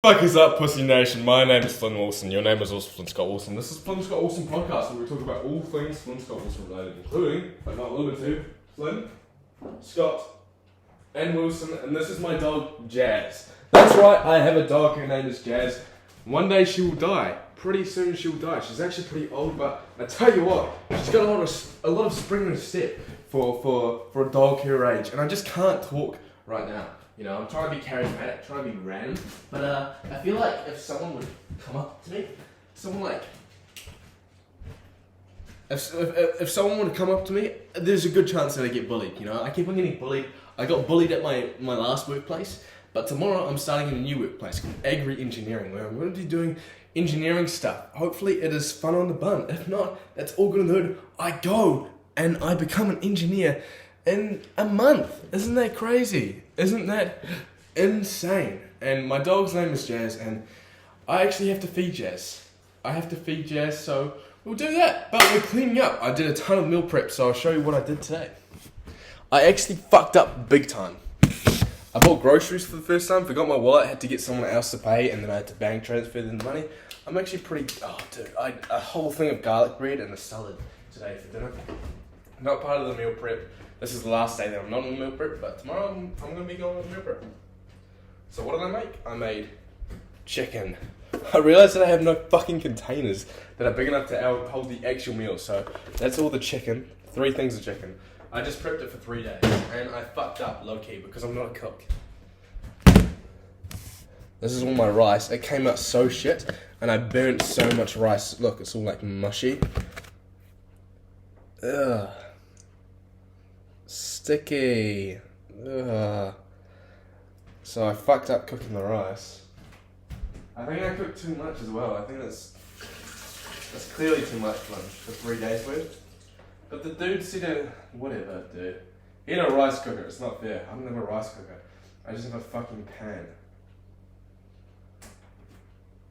Fuck is up, Pussy Nation? My name is Flynn Wilson. Your name is also Flynn Scott Wilson. This is Flynn Scott Wilson podcast, where we talk about all things Flynn Scott Wilson related, including, but not limited to, Flynn, Scott, and Wilson. And this is my dog, Jazz. That's right, I have a dog. Her name is Jazz. One day she will die. Pretty soon she will die. She's actually pretty old, but I tell you what, she's got a lot of spring in her step for a dog her age, and I just can't talk right now. You know, I'm trying to be charismatic, trying to be random, but I feel like if someone would come up to me, if someone would come up to me, there's a good chance that I get bullied. You know, I keep on getting bullied. I got bullied at my last workplace, but tomorrow I'm starting in a new workplace called Agri-Engineering, where I'm going to be doing engineering stuff. Hopefully it is fun on the bun. If not, that's all good and good. I go and I become an engineer in a month. Isn't that crazy? Isn't that insane? And my dog's name is Jazz, and I actually have to feed Jazz. So we'll do that. But we're cleaning up. I did a ton of meal prep, so I'll show you what I did today. I actually fucked up big time. I bought groceries for the first time, forgot my wallet, had to get someone else to pay, and then I had to bank transfer the money. I'm actually a whole thing of garlic bread and a salad today for dinner. Not part of the meal prep. This is the last day that I'm not on meal prep, but tomorrow I'm going to be going on meal prep. So what did I make? I made chicken. I realised that I have no fucking containers that are big enough to hold the actual meal, so that's all the chicken. 3 things of chicken. I just prepped it for 3 days, and I fucked up low-key because I'm not a cook. This is all my rice. It came out so shit, and I burnt so much rice. Look, it's all like mushy. Ugh. Sticky. Ugh. So I fucked up cooking the rice. I think I cooked too much as well. I think that's clearly too much for 3 days worth. But the dude said whatever, dude. He had a rice cooker. It's not fair. I don't have a rice cooker. I just have a fucking pan.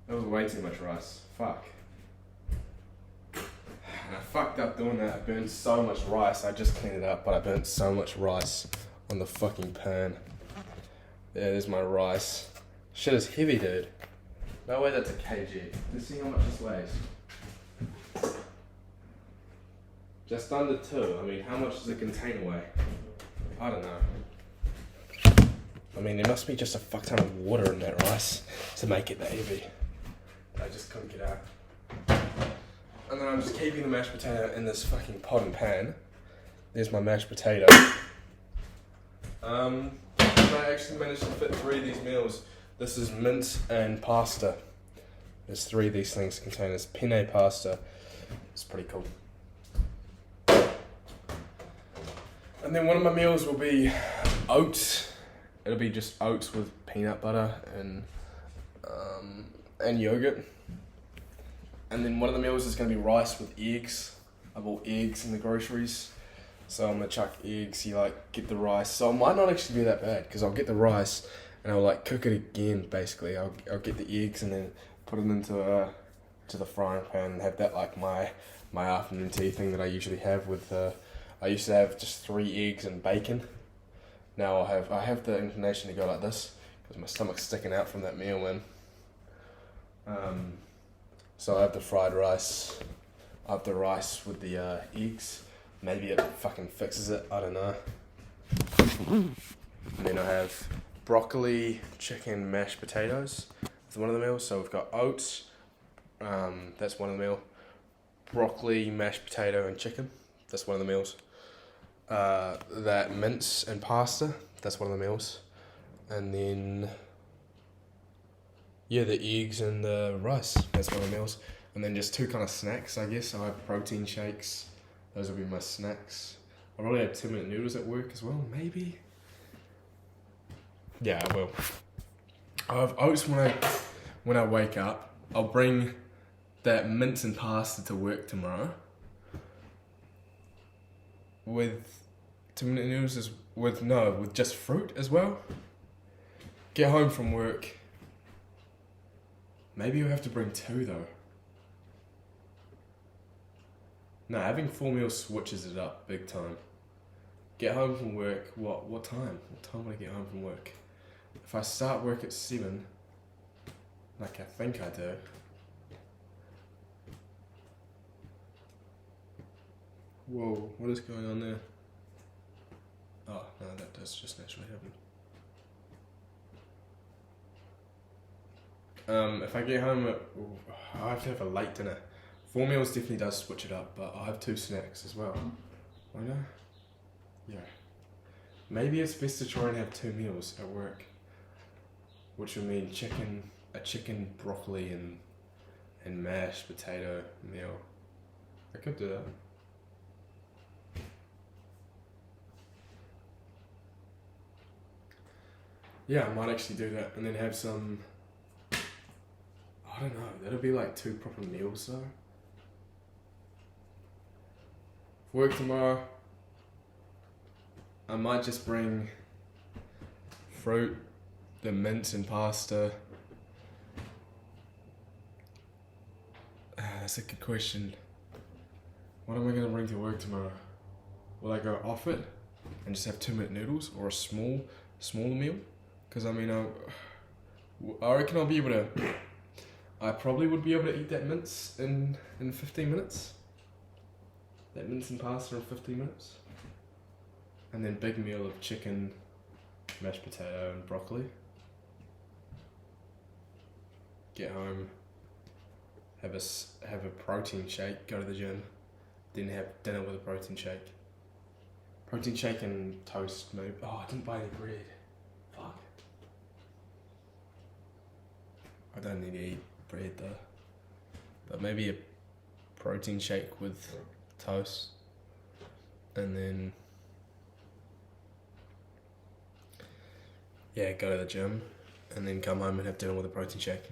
That was way too much rice. Fuck. And I fucked up doing that. I burned so much rice. I just cleaned it up, but I burnt so much rice on the fucking pan. There's my rice. Shit is heavy, dude. No way that's a kg. Let's see how much this weighs. Just under 2. I mean, how much does a container weigh? I don't know. I mean, there must be just a fuck ton of water in that rice to make it that heavy. I just couldn't get out. And then I'm just keeping the mashed potato in this fucking pot and pan. There's my mashed potato. And I actually managed to fit 3 of these meals. This is mince and pasta. There's 3 of these things containers. Penne pasta. It's pretty cool. And then one of my meals will be oats. It'll be just oats with peanut butter and yogurt. And then one of the meals is going to be rice with eggs. I bought eggs in the groceries. So I'm going to chuck eggs, get the rice. So it might not actually be that bad, because I'll get the rice and I'll cook it again, basically. I'll get the eggs and then put it into the frying pan and have that my afternoon tea thing that I usually have with... I used to have just 3 eggs and bacon. Now I have the inclination to go like this, because my stomach's sticking out from that meal, man. So I have the fried rice. I have the rice with the eggs. Maybe it fucking fixes it. I don't know. And then I have broccoli, chicken, mashed potatoes. That's one of the meals. So we've got oats. That's one of the meals. Broccoli, mashed potato, and chicken. That's one of the meals. That mince and pasta. That's one of the meals. And then... yeah, the eggs and the rice. That's one of the meals. And then just 2 kind of snacks, I guess. I'll have protein shakes. Those will be my snacks. I'll probably have 2-minute noodles at work as well, maybe. Yeah, I will. I'll have oats when I wake up. I'll bring that mince and pasta to work tomorrow. With 2-minute noodles with just fruit as well. Get home from work. Maybe you'll have to bring 2 though. No, having 4 meals switches it up big time. Get home from work, what time? What time would I get home from work? If I start work at 7, Like I think I do. Whoa, what is going on there? Oh, no, that does just naturally happen. If I get home, I have to have a late dinner. 4 meals definitely does switch it up, but I'll have 2 snacks as well. Why not? Yeah. Maybe it's best to try and have 2 meals at work, which would mean a chicken, broccoli, and mashed potato meal. I could do that. Yeah, I might actually do that, and then have some. I don't know. That'll be like 2 proper meals though. For work tomorrow, I might just bring fruit, the mince and pasta. That's a good question. What am I gonna bring to work tomorrow? Will I go off it and just have 2-minute noodles or a smaller meal? Because I mean, I reckon I'll be able to. I probably would be able to eat that mince in 15 minutes. That mince and pasta in 15 minutes. And then big meal of chicken, mashed potato and broccoli. Get home, have a protein shake, go to the gym, then have dinner with a protein shake. Protein shake and toast maybe. Oh, I didn't buy any bread. Fuck. I don't need to eat bread though. But maybe a protein shake with toast. And then go to the gym and then come home and have dinner with a protein shake.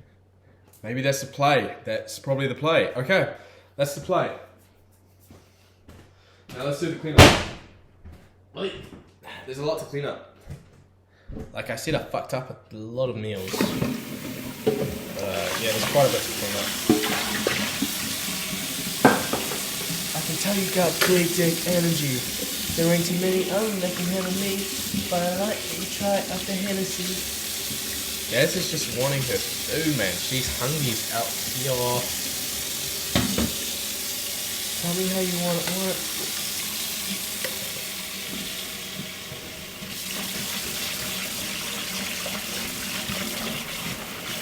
Maybe that's the play. That's probably the play. Okay, that's the play. Now let's do the cleanup. There's a lot to clean up. Like I said, I fucked up a lot of meals. There's quite a bit to clean up. I can tell you got big dick energy. There ain't too many that can handle me, but I like that you try it after Hennessy. Gaz is just wanting her food, man. She's hungry out here. Tell me how you want it.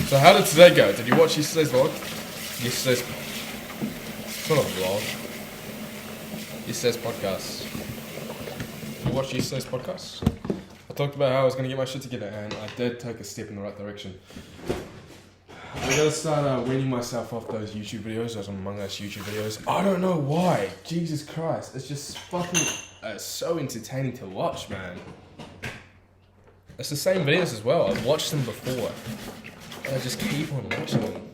So how did today go? Did you watch yesterday's vlog? It's not a vlog. Yesterday's podcast. Did you watch yesterday's podcast? I talked about how I was going to get my shit together, and I did take a step in the right direction. I gotta start weaning myself off those YouTube videos, those Among Us YouTube videos. I don't know why. Jesus Christ. It's just fucking so entertaining to watch, man. It's the same videos as well. I've watched them before. I just keep on watching them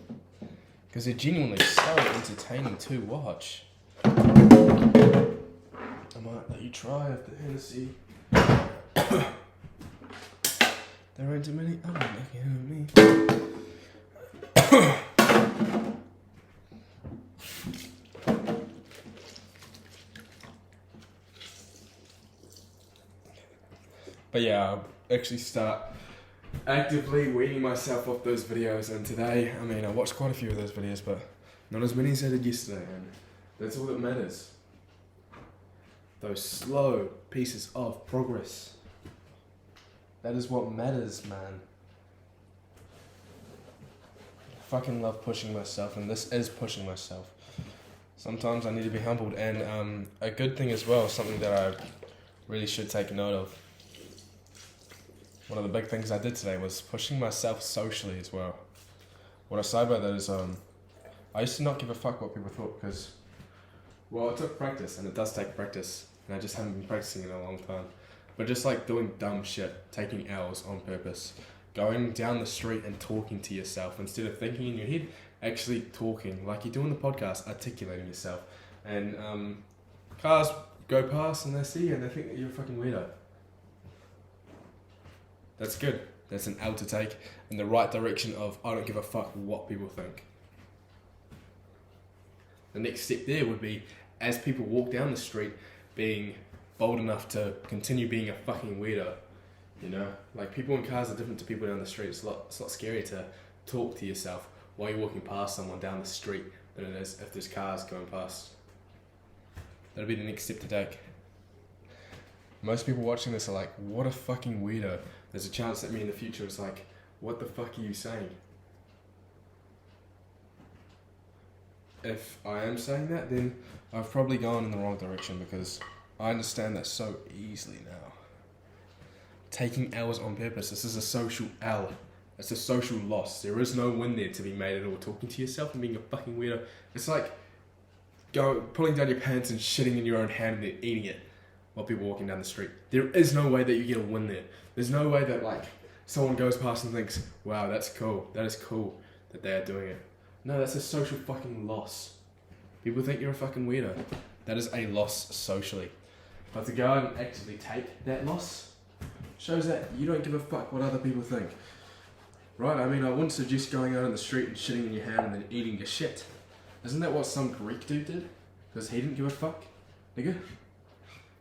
because they're genuinely so entertaining to watch. I might let you try after Hennessy. There ain't too many other looking at me. But yeah, I'll actually start actively weaning myself off those videos, and today, I mean, I watched quite a few of those videos, but not as many as I did yesterday, and that's all that matters. Those slow pieces of progress. That is what matters, man. I fucking love pushing myself, and this is pushing myself. Sometimes I need to be humbled, and a good thing as well, something that I really should take note of. One of the big things I did today was pushing myself socially as well. What I say about that is, I used to not give a fuck what people thought because, well, it took practice, and it does take practice, and I just haven't been practicing in a long time. But just like doing dumb shit, taking L's on purpose, going down the street and talking to yourself instead of thinking in your head, actually talking, like you do in the podcast, articulating yourself. And cars go past and they see you and they think that you're a fucking weirdo. That's good. That's an L to take in the right direction of I don't give a fuck what people think. The next step there would be, as people walk down the street, being bold enough to continue being a fucking weirdo. You know? Like, people in cars are different to people down the street. It's a lot scary to talk to yourself while you're walking past someone down the street than it is if there's cars going past. That'll be the next step to take. Most people watching this are like, what a fucking weirdo. There's a chance that me in the future is like, what the fuck are you saying? If I am saying that, then I've probably gone in the wrong direction, because I understand that so easily now. Taking L's on purpose. This is a social L. It's a social loss. There is no win there to be made at all. Talking to yourself and being a fucking weirdo. It's like pulling down your pants and shitting in your own hand and then eating it while people are walking down the street. There is no way that you get a win there. There's no way that like someone goes past and thinks, wow, that's cool. That is cool that they are doing it. No, that's a social fucking loss. People think you're a fucking weirdo. That is a loss socially. But to go out and actively take that loss shows that you don't give a fuck what other people think. Right? I mean, I wouldn't suggest going out on the street and shitting in your hand and then eating your shit. Isn't that what some Greek dude did? Because he didn't give a fuck, nigga.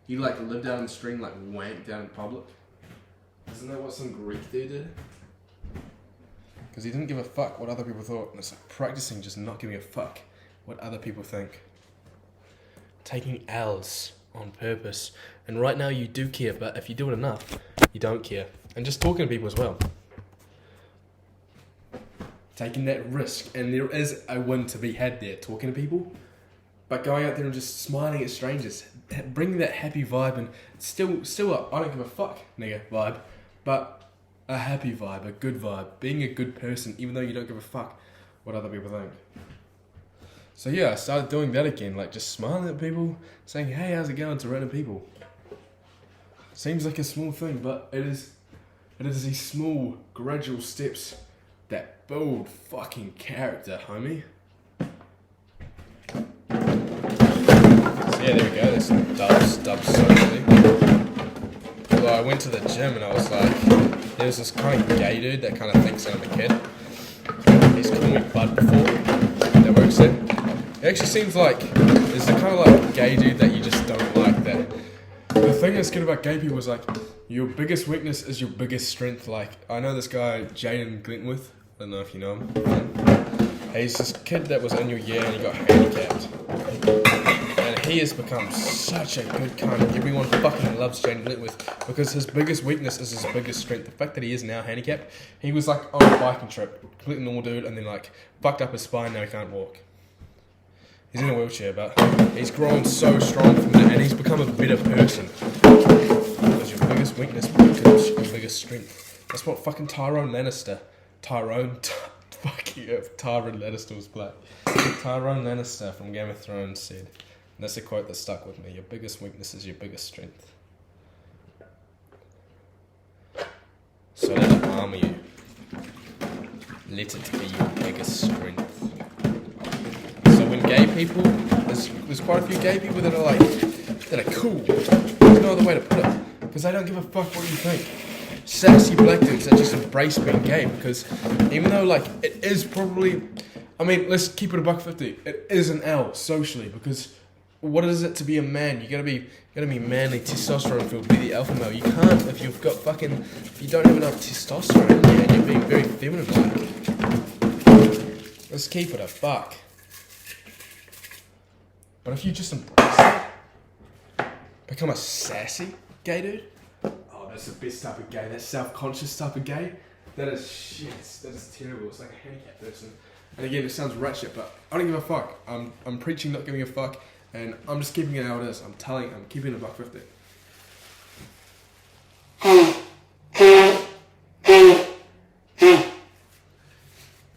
He like lived out in the street and like wanked out in public. Isn't that what some Greek dude did? Because he didn't give a fuck what other people thought. And it's like practicing just not giving a fuck what other people think. Taking L's on purpose. And right now you do care, but if you do it enough, you don't care. And just talking to people as well. Taking that risk. And there is a win to be had there, talking to people. But going out there and just smiling at strangers. Bringing that happy vibe, and still a I don't give a fuck nigga vibe. But a happy vibe, a good vibe, being a good person, even though you don't give a fuck what other people think. So yeah, I started doing that again, like just smiling at people, saying, hey, how's it going, to random people. Seems like a small thing, but it is these small, gradual steps that build fucking character, homie. So yeah, there we go, there's some dubs socially. Although I went to the gym and I was like, there's this kind of gay dude that kind of thinks I'm a kid. He's called me Bud before. That works there. It actually seems like there's a kind of like gay dude that you just don't like. That the thing that's good about gay people is like your biggest weakness is your biggest strength. Like I know this guy Jaden Glentworth. I don't know if you know him. He's this kid that was in your year and he got handicapped. He has become such a good cunt. Everyone fucking loves Jaden Glentworth because his biggest weakness is his biggest strength. The fact that he is now handicapped. He was like on a biking trip, completely normal dude, and then like fucked up his spine, now he can't walk. He's in a wheelchair, but he's grown so strong from that, and he's become a better person. Because your biggest weakness becomes your biggest strength. That's what fucking Tyrion Lannister was black. Tyrion Lannister from Game of Thrones said. And that's a quote that stuck with me. Your biggest weakness is your biggest strength. So let it armor you. Let it be your biggest strength. So when gay people, there's quite a few gay people that are like, that are cool. There's no other way to put it. Because they don't give a fuck what you think. Sassy black dudes that just embrace being gay, because even though like it is probably, I mean, let's keep it $1.50. It is an L socially, because what is it to be a man? You gotta be manly, testosterone filled, be the alpha male. You can't if you've got fucking, if you don't have enough testosterone in you and you're being very feminine like. Let's keep it $1. But if you just embrace it, become a sassy gay dude. Oh, that's the best type of gay. That self-conscious type of gay. That is shit. That is terrible. It's like a handicapped person. And again, it sounds ratchet, but I don't give a fuck. I'm preaching not giving a fuck. And I'm just keeping it how it is. I'm keeping it $1.50.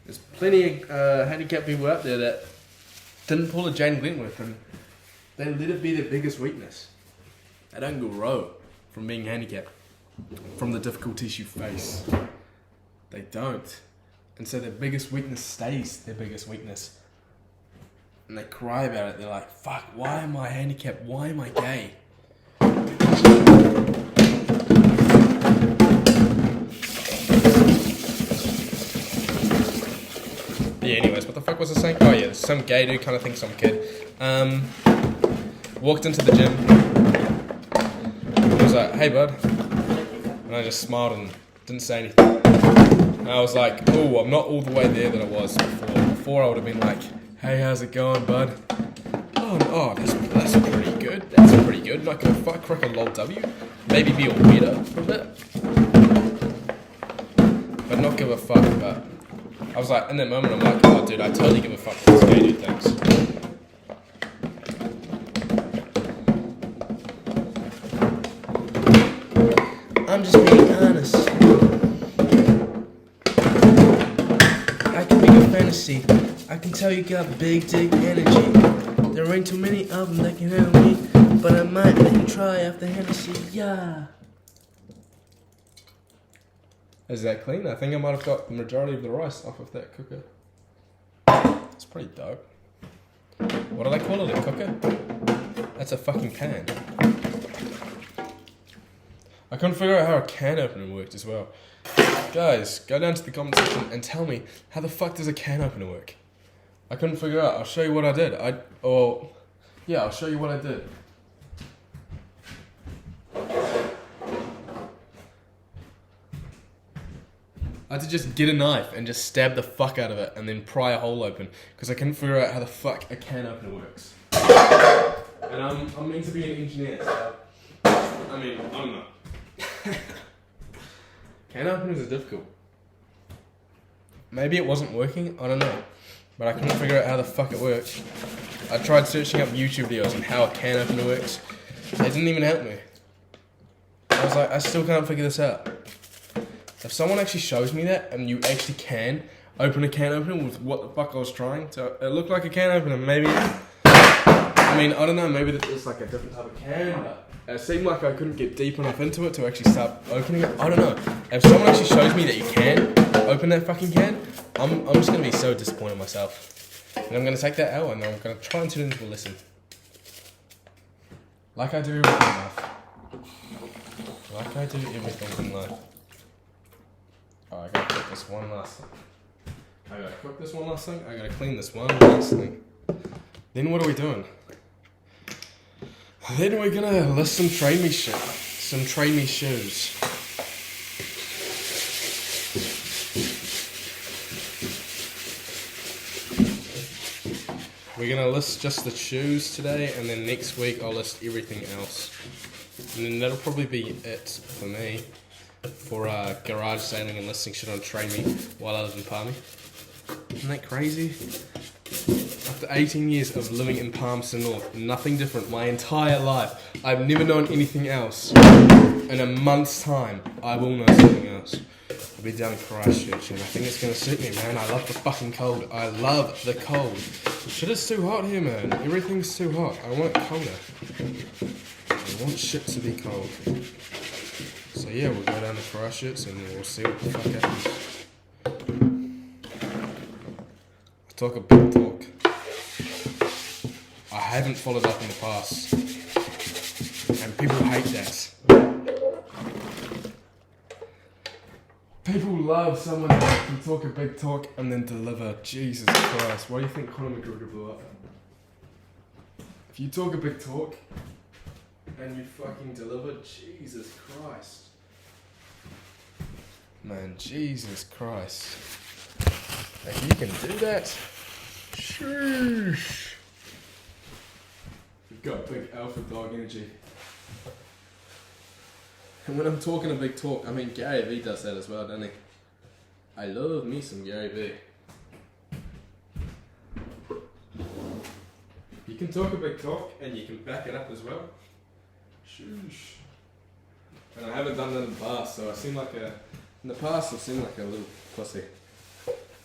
There's plenty of handicapped people out there that didn't pull a Jaden Glentworth, and they let it be their biggest weakness. They don't grow from being handicapped, from the difficulties you face. They don't. And so their biggest weakness stays their biggest weakness. And they cry about it. They're like, fuck, why am I handicapped? Why am I gay? Yeah, anyways, what the fuck was I saying? Oh yeah, some gay dude kind of thinks I'm a kid. Walked into the gym. He was like, hey bud. And I just smiled and didn't say anything. And I was like, oh, I'm not all the way there that I was before. Before I would have been like, hey, how's it going, bud? Oh, that's pretty good. That's pretty good. Not gonna fuck crack a lol W. Maybe be a weirdo for a bit. But not give a fuck. But I was like, in that moment, I'm like, oh, dude, I totally give a fuck what this gay dude thinks. I'm just being honest. I can make a fantasy. I can tell you got big dick energy. There ain't too many of them that can handle me, but I might let you try after Hennessy, yeah. Is that clean? I think I might have got the majority of the rice off of that cooker. It's pretty dope. What do they call it, a cooker? That's a fucking pan. I couldn't figure out how a can opener worked as well. Guys, go down to the comment section and tell me, how the fuck does a can opener work? I couldn't figure out. I'll show you what I did. I'll show you what I did. I had to just get a knife and just stab the fuck out of it and then pry a hole open because I couldn't figure out how the fuck a can opener works. And I'm meant to be an engineer, so I mean, I don't know. Can openers are difficult. Maybe it wasn't working, I don't know. But I couldn't figure out how the fuck it worked. I tried searching up YouTube videos on how a can opener works. They didn't even help me. I was like, I still can't figure this out. If someone actually shows me that, and you actually can open a can opener with what the fuck I was trying, so it looked like a can opener, maybe, I mean, I don't know, maybe it's like a different type of can, but it seemed like I couldn't get deep enough into it to actually start opening it. I don't know. If someone actually shows me that you can open that fucking can, I'm just going to be so disappointed in myself. And I'm going to take that L and I'm going to try and turn it into a lesson. Like I do everything in life. Like I do everything in life. Oh, I gotta cook this one last thing. I gotta cook this one last thing. I gotta clean this one last thing. Then what are we doing? Then we're gonna list some train me shit. Some train me shoes. We're gonna list just the shoes today, and then next week I'll list everything else. And then that'll probably be it for me. For garage sailing and listing shit on Train Me while I live in Palmy. Isn't that crazy? After 18 years of living in Palmerston North, nothing different my entire life. I've never known anything else. In a month's time, I will know something else. I'll be down in Christchurch and I think it's gonna suit me, man. I love the fucking cold. I love the cold. Shit is too hot here, man. Everything's too hot. I want it colder. I want shit to be cold. So yeah, we'll go down to Christchurch and we'll see what the fuck happens. I talk a big talk. I haven't followed up in the past. And people hate that. People love someone that can talk a big talk and then deliver. Jesus Christ, why do you think Conor McGregor blew up? If you talk a big talk and you fucking deliver, Jesus Christ. Man, Jesus Christ. If you can do that, sheesh. You've got big alpha dog energy. And when I'm talking a big talk, I mean Gary Vee does that as well, doesn't he? I love me some Gary Vee. You can talk a big talk and you can back it up as well. Sheesh. And I haven't done that in the past, so I seem like a... In the past, I seemed like a little pussy.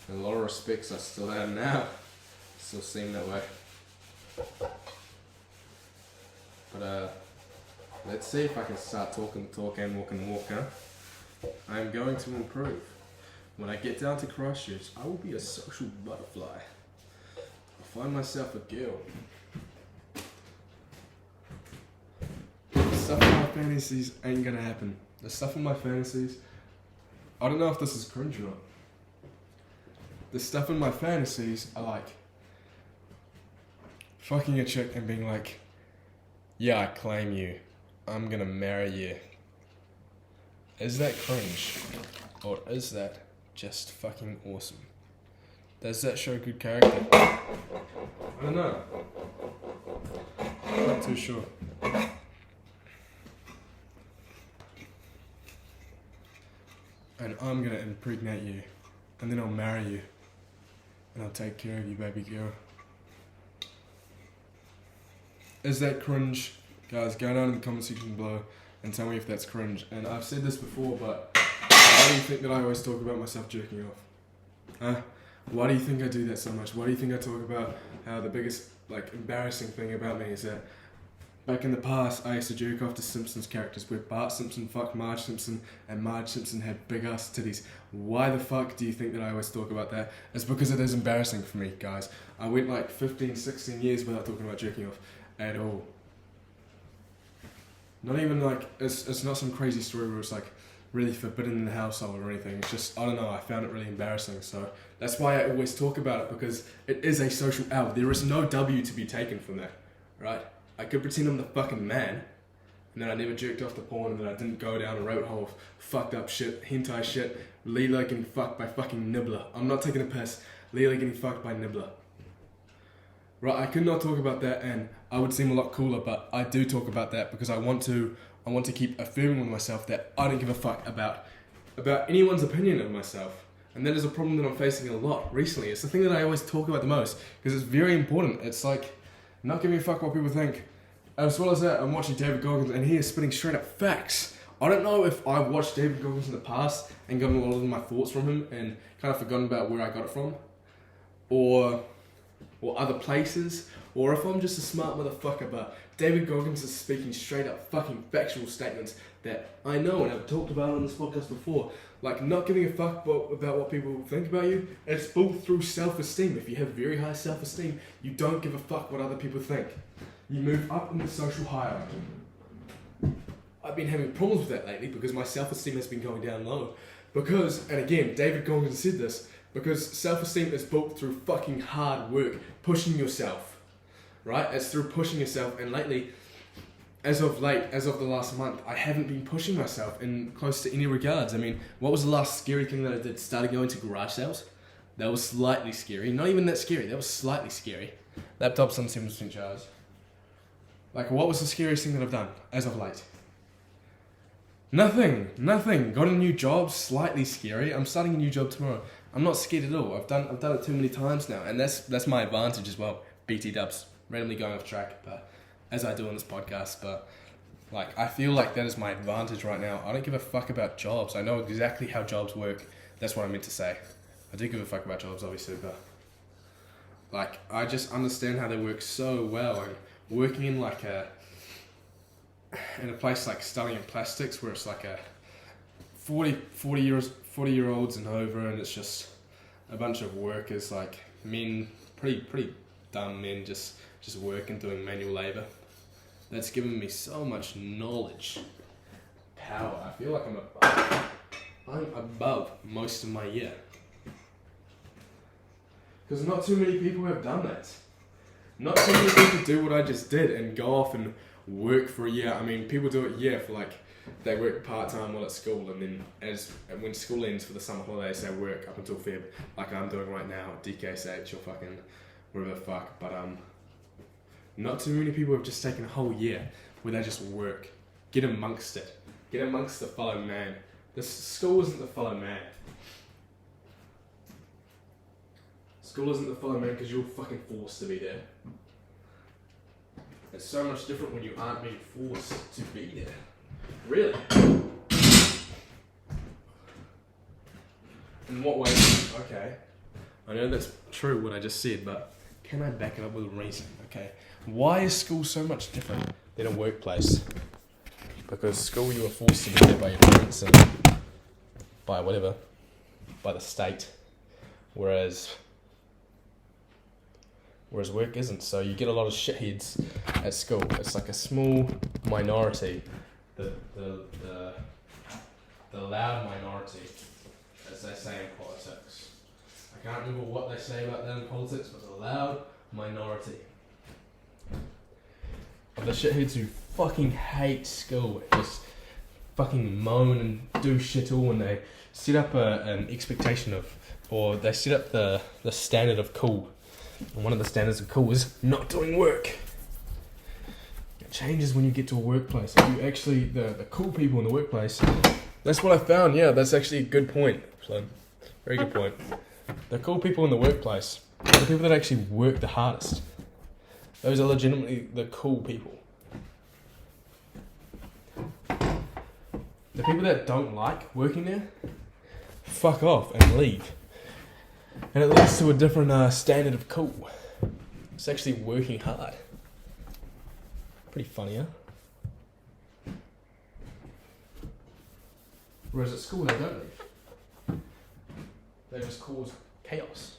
In a lot of respects, I still am now. Still seem that way. But let's see if I can start talking the talk and walking the walk, huh? I am going to improve. When I get down to Christchurch, I will be a social butterfly. I'll find myself a girl. The stuff in my fantasies ain't gonna happen. The stuff in my fantasies, I don't know if this is cringe or not. The stuff in my fantasies are like fucking a chick and being like, yeah, I claim you. I'm gonna marry you. Is that cringe? Or is that just fucking awesome. Does that show good character? I don't know. I'm not too sure. And I'm gonna impregnate you, and then I'll marry you, and I'll take care of you, baby girl. Is that cringe? Guys, go down in the comment section below and tell me if that's cringe. And I've said this before, but why do you think that I always talk about myself jerking off? Huh? Why do you think I do that so much? Why do you think I talk about how the biggest, embarrassing thing about me is that back in the past, I used to jerk off to Simpsons characters where Bart Simpson fucked Marge Simpson and Marge Simpson had big ass titties. Why the fuck do you think that I always talk about that? It's because it is embarrassing for me, guys. I went 15, 16 years without talking about jerking off at all. Not even it's not some crazy story where it's really forbidden in the household or anything. It's just, I don't know, I found it really embarrassing. So that's why I always talk about it, because it is a social L. There is no W to be taken from that, right? I could pretend I'm the fucking man, and then I never jerked off to porn, and then I didn't go down a rabbit hole of fucked up shit, hentai shit, Leela getting fucked by fucking Nibbler. I'm not taking a piss. Leela getting fucked by Nibbler. Right, I could not talk about that, and I would seem a lot cooler, but I do talk about that because I want to keep affirming with myself that I don't give a fuck about anyone's opinion of myself. And that is a problem that I'm facing a lot recently. It's the thing that I always talk about the most, because it's very important. It's not giving a fuck what people think. As well as that, I'm watching David Goggins, and he is spitting straight up facts. I don't know if I've watched David Goggins in the past and gotten a lot of my thoughts from him and kind of forgotten about where I got it from, or other places, or if I'm just a smart motherfucker, but David Goggins is speaking straight up fucking factual statements that I know and I've talked about on this podcast before. Not giving a fuck about what people think about you. It's built through self-esteem. If you have very high self-esteem, you don't give a fuck what other people think. You move up in the social hierarchy. I've been having problems with that lately because my self-esteem has been going down low. And again, David Goggins said this, because self-esteem is built through fucking hard work, pushing yourself, right? It's through pushing yourself, and lately, as of the last month, I haven't been pushing myself in close to any regards. I mean, what was the last scary thing that I did? Started going to garage sales? That was slightly scary. Not even that scary, that was slightly scary. Laptop's on 7% charge. What was the scariest thing that I've done as of late? Nothing. Got a new job, slightly scary. I'm starting a new job tomorrow. I'm not scared at all. I've done it too many times now, and that's my advantage as well. BT dubs, randomly going off track, but as I do on this podcast, but I feel like that is my advantage right now. I don't give a fuck about jobs. I know exactly how jobs work. That's what I meant to say. I do give a fuck about jobs, obviously, but I just understand how they work so well, and working in in a place like studying plastics where it's a 40-year-olds and over, and it's just a bunch of workers, men, pretty dumb men, just working, doing manual labor. That's given me so much knowledge, power. I feel like I'm above most of my year, because not too many people have done that. Not too many people do what I just did and go off and work for a year. I mean, people do it, for they work part-time while at school, and then when school ends for the summer holidays, they work up until Feb, like I'm doing right now at DKSH or fucking whatever the fuck. But not too many people have just taken a whole year where they just work. Get amongst it. Get amongst the fellow man. This school isn't the fellow man. School isn't the fellow man because you're fucking forced to be there. It's so much different when you aren't being forced to be there. Really? In what way? Okay. I know that's true what I just said, but can I back it up with a reason? Okay. Why is school so much different than a workplace? Because school you are forced to be there by your parents and by the state. Whereas work isn't. So you get a lot of shitheads at school. It's a small minority. The loud minority, as they say in politics. I can't remember what they say about that in politics, but the loud minority of the shitheads who fucking hate school, just fucking moan and do shit all when they set up an expectation of, or they set up the standard of cool. And one of the standards of cool is not doing work. It changes when you get to a workplace. If you actually, the cool people in the workplace, that's what I found. Yeah, that's actually a good point. So, very good point. The cool people in the workplace, the people that actually work the hardest, those are legitimately the cool people. The people that don't like working there, fuck off and leave. And it leads to a different standard of cool. It's actually working hard. Pretty funny, huh? Whereas at school they don't leave. They just cause chaos.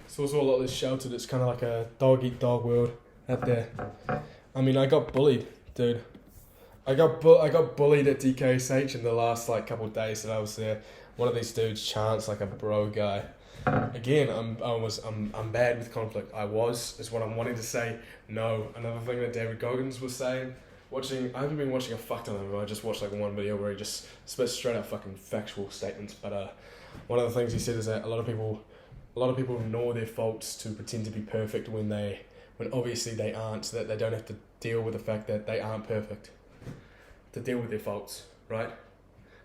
It's also a lot less sheltered. It's kind of like a dog-eat-dog world out there. I mean, I got bullied, dude. I got bullied at DKSH in the last couple of days that I was there. One of these dudes, Chance, like a bro guy. Again, I'm bad with conflict. Is what I'm wanting to say. No, another thing that David Goggins was saying. I haven't been watching a fuck ton of them. I just watched one video where he just spits straight out fucking factual statements. But one of the things he said is that a lot of people ignore their faults to pretend to be perfect when obviously they aren't, so that they don't have to deal with the fact that they aren't perfect. To deal with their faults, right?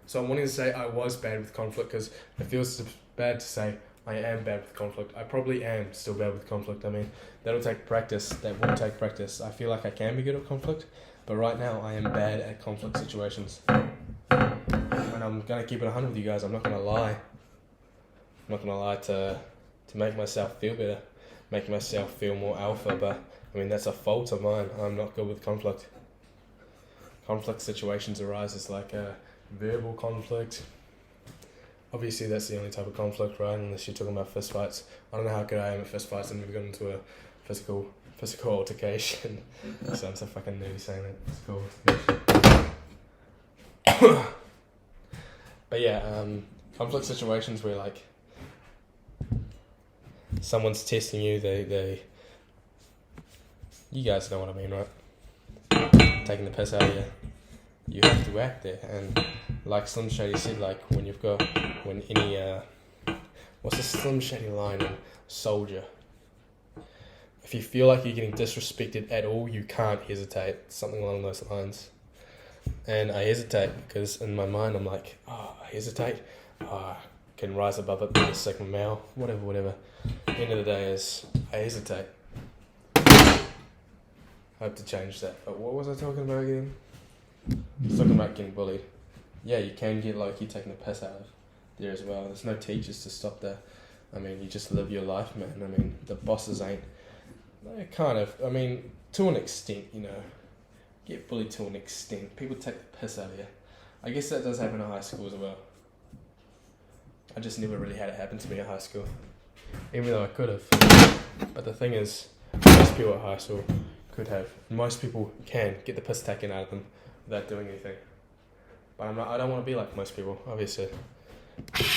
So I'm wanting to say I was bad with conflict because it feels bad to say I am bad with conflict. I probably am still bad with conflict. I mean, that'll take practice. That will take practice. I feel like I can be good at conflict, but right now I am bad at conflict situations. And I'm going to keep it 100 with you guys. I'm not going to lie. I'm not going to lie to make myself feel better, make myself feel more alpha, but I mean, that's a fault of mine. I'm not good with conflict. Conflict situations arise as a verbal conflict. Obviously, that's the only type of conflict, right? Unless you're talking about fist fights. I don't know how good I am at fist fights. I've never got into a physical altercation. So I'm so fucking nerdy saying that. Physical altercation. But yeah, conflict situations where someone's testing you, you guys know what I mean, right? Taking the piss out of you. You have to act there, and like Slim Shady said, what's the Slim Shady line in Soldier? If you feel like you're getting disrespected at all, you can't hesitate. Something along those lines. And I hesitate because in my mind I'm like, I hesitate. I can rise above it, be a Sigma male, whatever. End of the day is I hesitate. Hope to change that. But what was I talking about again? I was talking about getting bullied. Yeah, you can get you taking the piss out of there as well. There's no teachers to stop that. I mean, you just live your life, man. I mean, the bosses ain't. They kind of. I mean, to an extent, get bullied to an extent. People take the piss out of you. I guess that does happen at high school as well. I just never really had it happen to me at high school, even though I could have. But the thing is, most people at high school could have. Most people can get the piss taken out of them without doing anything. But I don't want to be like most people, obviously.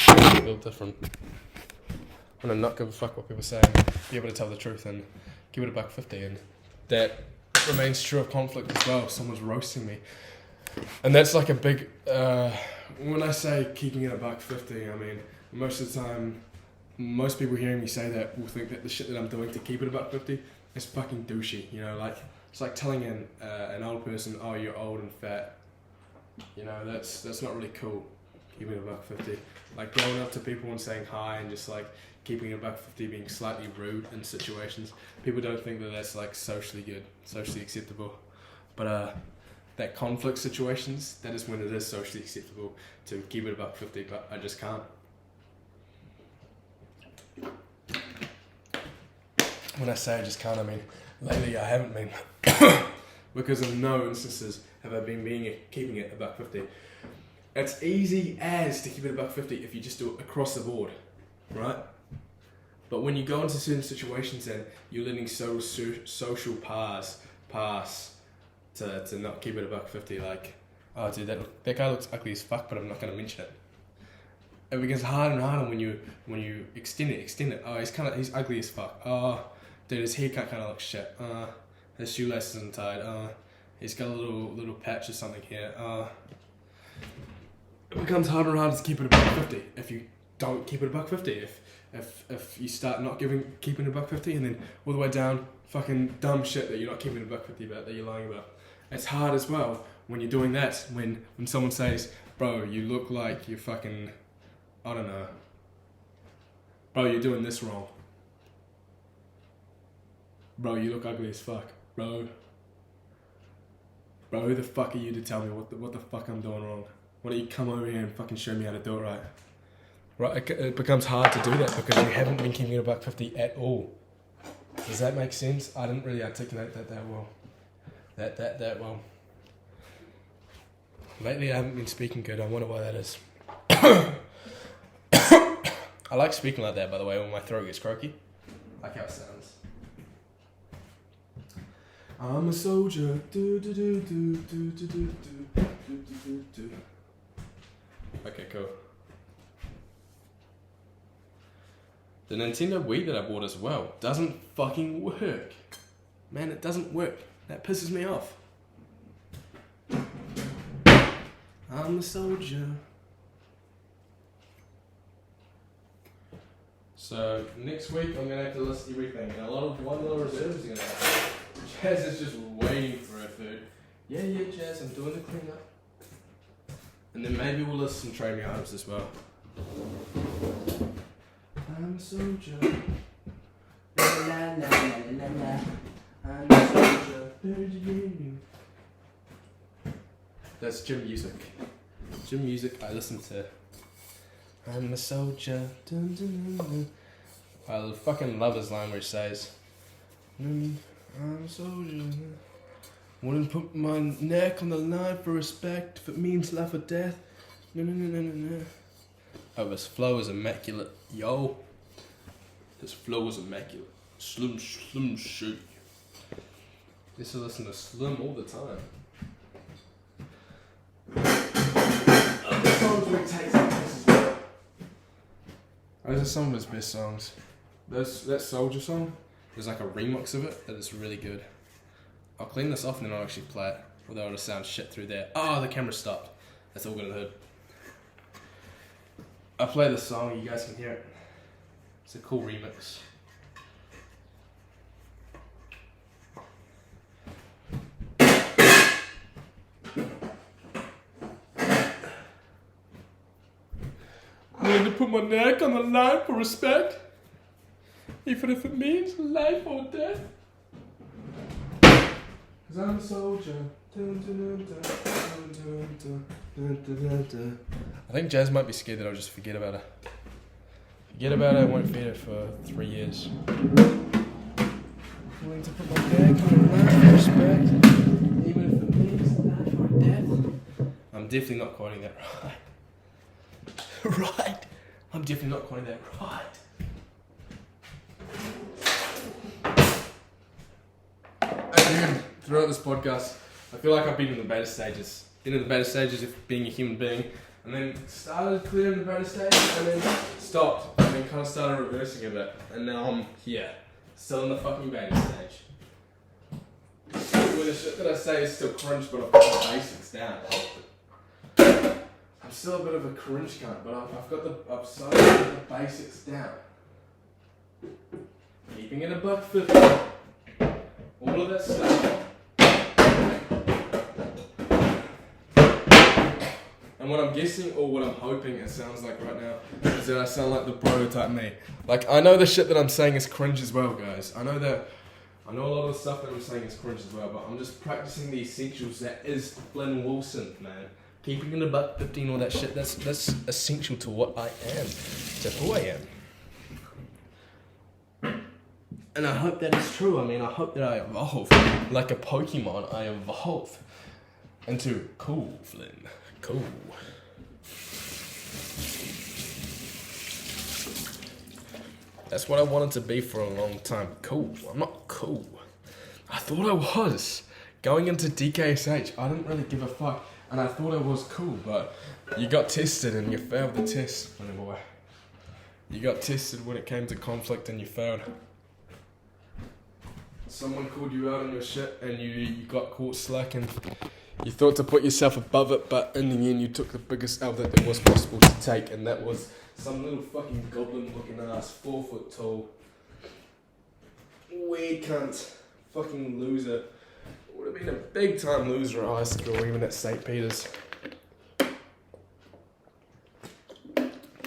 I'm a little different. I want to not give a fuck what people say, be able to tell the truth and give it $1.50, and that remains true of conflict as well. If someone's roasting me, and that's a big. When I say keeping it $1.50, I mean most of the time, most people hearing me say that will think that the shit that I'm doing to keep it $1.50 is fucking douchey. It's like telling an old person, "Oh, you're old and fat." That's not really cool. Keeping it $1.50, like going up to people and saying hi and just keeping it $1.50, being slightly rude in situations. People don't think that that's socially good, socially acceptable, but that conflict situations, that is when it is socially acceptable to keep it $1.50. But I just can't. When I say I just can't, I mean lately I haven't been, because in no instances have I been keeping it $1.50. It's easy as to keep it $1.50 if you just do it across the board, right? But when you go into certain situations and you're letting social pass to not keep it $1.50, oh dude, that guy looks ugly as fuck, but I'm not gonna mention it. it becomes harder and harder when you extend it. Oh, he's ugly as fuck. Oh, dude, his haircut kind of looks shit. His shoelaces isn't tied. He's got a little patch or something here. It becomes harder and harder to keep it $1.50 if you don't keep it $1.50. If you start not keeping it $1.50 and then all the way down fucking dumb shit that you're not keeping it $1.50 about, that you're lying about. It's hard as well when you're doing that. When someone says, bro, you look like you're fucking, I don't know. Bro, you're doing this wrong. Bro, you look ugly as fuck. Bro, who the fuck are you to tell me what the fuck I'm doing wrong? Why don't you come over here and fucking show me how to do it right? Right, it becomes hard to do that because you haven't been keeping it $1.50 at all. Does that make sense? I didn't really articulate that well. That well. Lately I haven't been speaking good. I wonder why that is. I like speaking like that, by the way, when my throat gets croaky. I like how it sounds. I'm a soldier. Do do do do do do do do do do. Okay, cool. The Nintendo Wii that I bought as well doesn't fucking work. Man, it doesn't work. That pisses me off. I'm a soldier. So, next week I'm going to have to list everything. And a lot of $1 reserves are going to happen. Jazz is just waiting for her food. Yeah, Jazz, I'm doing the cleanup. And then maybe we'll list some trade me items as well. I'm a soldier. La la la la la la. I'm a soldier. That's Jim Music. Jim Music I listen to. I'm a soldier. Dun, dun, dun, dun. I fucking love his line where he says, I'm a soldier. Wouldn't put my neck on the line for respect if it means life or death. No. Oh, his flow is immaculate. Yo. His flow is immaculate. Slim shit. Used to listen to Slim all the time. Other songs where he takes it as well. Those are some of his best songs. That Soldier song, there's like a remix of it that is really good. I'll clean this off and then I'll actually play it. Although it'll sound shit through there. Oh, the camera stopped. That's all good in the hood. I'll play the song, you guys can hear it. It's a cool remix. I'm going to put my neck on the line for respect, even if it means life or death. Cause I'm a soldier. I think Jazz might be scared that I'll just forget about her. Forget about her, I won't feed her for 3 years. Willing to put my neck on the line for respect, even if it means life or death. I'm definitely not quoting that right. Right. I'm definitely not quoting that right. Again, throughout this podcast, I feel like I've been in the beta stages. Been in the beta stages of being a human being, and then started clearing the beta stage, and then stopped, and then kind of started reversing a bit, and now I'm here, still in the fucking beta stage. When the shit that I say is still cringe, but I've got the basics down. I'm still a bit of a cringe cunt, but I've started to get the basics down. Keeping it $1.50. All of that stuff. And what I'm guessing, or what I'm hoping it sounds like right now, is that I sound like the prototype me. Like, I know the shit that I'm saying is cringe as well, guys. I know a lot of the stuff that I'm saying is cringe as well, but I'm just practicing the essentials that is Flynn Wilson, man. Keeping it $1.50 and all that shit, that's essential to what I am, to who I am. And I hope that is true. I mean, I hope that I evolve. Like a Pokemon, I evolve into cool Flynn. Cool. That's what I wanted to be for a long time. Cool. I'm not cool. I thought I was. Going into DKSH, I didn't really give a fuck and I thought it was cool, but you got tested and you failed the test, funny boy. You got tested when it came to conflict and you failed. Someone called you out on your shit and you got caught slacking. You thought to put yourself above it, but in the end you took the biggest L that there was possible to take, and that was some little fucking goblin looking ass, 4 foot tall, weird cunt, fucking loser. Would have been a big time loser at high school, even at St. Peter's.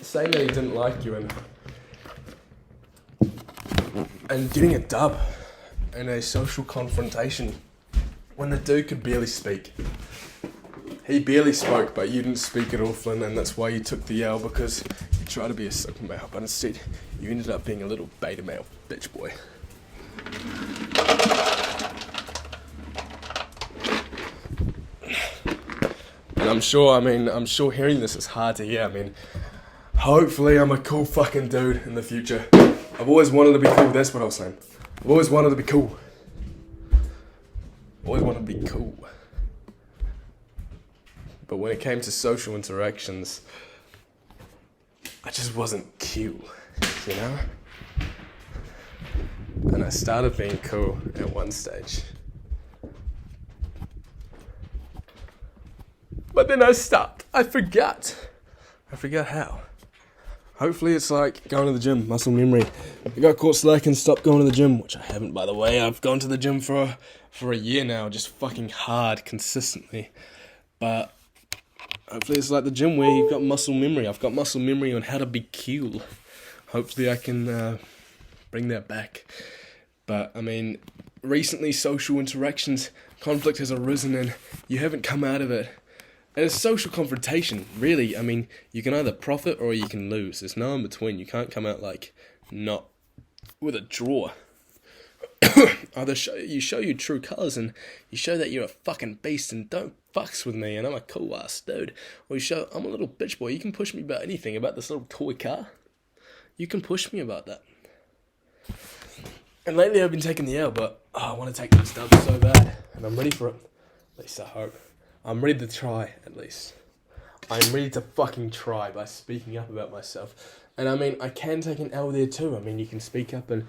Saying that he didn't like you and getting a dub in a social confrontation when the dude could barely speak. He barely spoke, but you didn't speak at all, Flynn, and that's why you took the L, because you tried to be a sigma male, but instead you ended up being a little beta male bitch boy. And I'm sure hearing this is hard to hear. Hopefully I'm a cool fucking dude in the future. I've always wanted to be cool, that's what I was saying. I've always wanted to be cool. Always wanted to be cool. But when it came to social interactions, I just wasn't cool, you know? And I started being cool at one stage. But then I stopped. I forgot how. Hopefully it's like going to the gym, muscle memory. I got caught slacking, stopped going to the gym, which I haven't, by the way. I've gone to the gym for a year now, just fucking hard, consistently. But hopefully it's like the gym where you've got muscle memory. I've got muscle memory on how to be cool. Hopefully I can bring that back. But, recently social interactions, conflict has arisen and you haven't come out of it. And it's social confrontation, really. You can either profit or you can lose. There's no in between. You can't come out not with a draw. Either you show your true colours and you show that you're a fucking beast and don't fucks with me and I'm a cool ass dude. Or you show I'm a little bitch boy. You can push me about anything, about this little toy car. You can push me about that. And lately I've been taking the L, but I want to take this dub so bad. And I'm ready for it. At least I hope. I'm ready to try, at least. I'm ready to fucking try by speaking up about myself. And I can take an L there too. You can speak up and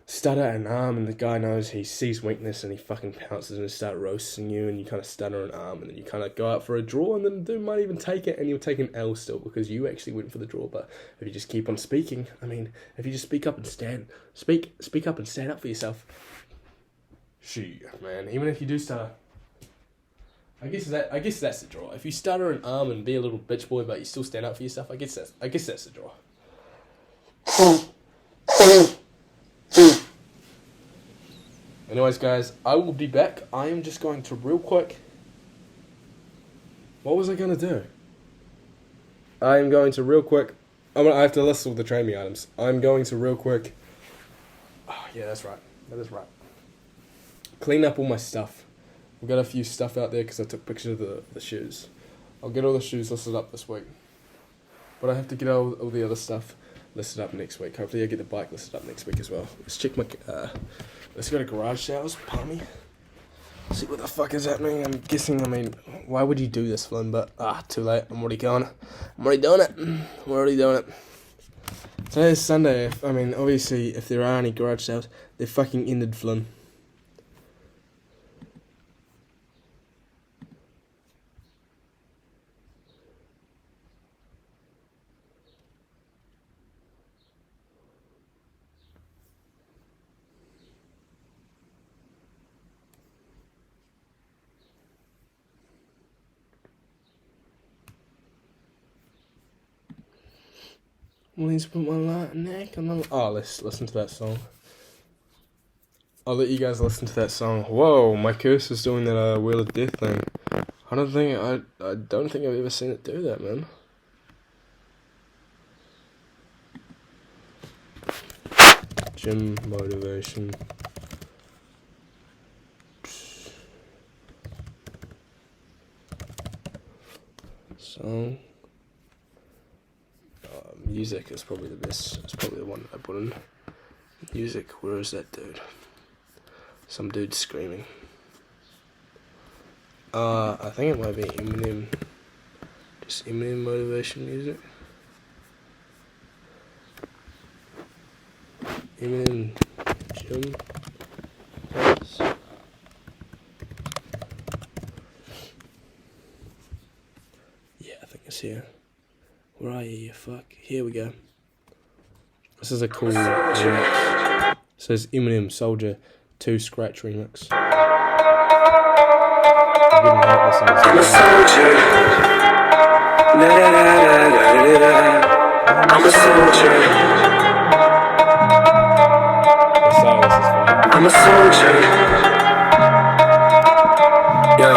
stutter an arm, and the guy knows he sees weakness and he fucking pounces and start roasting you, and you kind of stutter an arm, and then you kind of go out for a draw, and then the dude might even take it, and you'll take an L still because you actually went for the draw. But if you just keep on speaking, if you just speak up and speak up and stand up for yourself. Shit, man. Even if you do stutter. I guess that's the draw. If you stutter an arm and be a little bitch boy, but you still stand up for yourself, I guess that's the draw. Anyways, guys, I will be back. I am just going to real quick. What was I gonna do? I am going to real quick. I have to list all the Train Me items. I'm going to real quick. Oh yeah, that's right. That is right. Clean up all my stuff. I've got a few stuff out there because I took pictures of the shoes. I'll get all the shoes listed up this week. But I have to get all the other stuff listed up next week. Hopefully I get the bike listed up next week as well. Let's check my... let's go to garage sales, pardon me. See what the fuck is happening. I'm guessing, why would you do this, Flynn? But, too late. I'm already going. I'm already doing it. Today is Sunday. Obviously, if there are any garage sales, they're fucking ended, Flynn. Well, let's put my neck on the... Oh, let's listen to that song. I'll let you guys listen to that song. Whoa, my curse is doing that Wheel of Death thing. I don't think I've ever seen it do that, man. Gym motivation. Song. Music is probably the best. It's probably the one that I put in. Music. Where is that dude? Some dude screaming. I think it might be Eminem. Just Eminem motivation music. Eminem gym class. Yeah, I think it's here. Where are you, you fuck? Here we go. This is a cool remix. It says Eminem Soldier 2 Scratch Remix. I'm a soldier. I'm a soldier. I'm a soldier. Yo.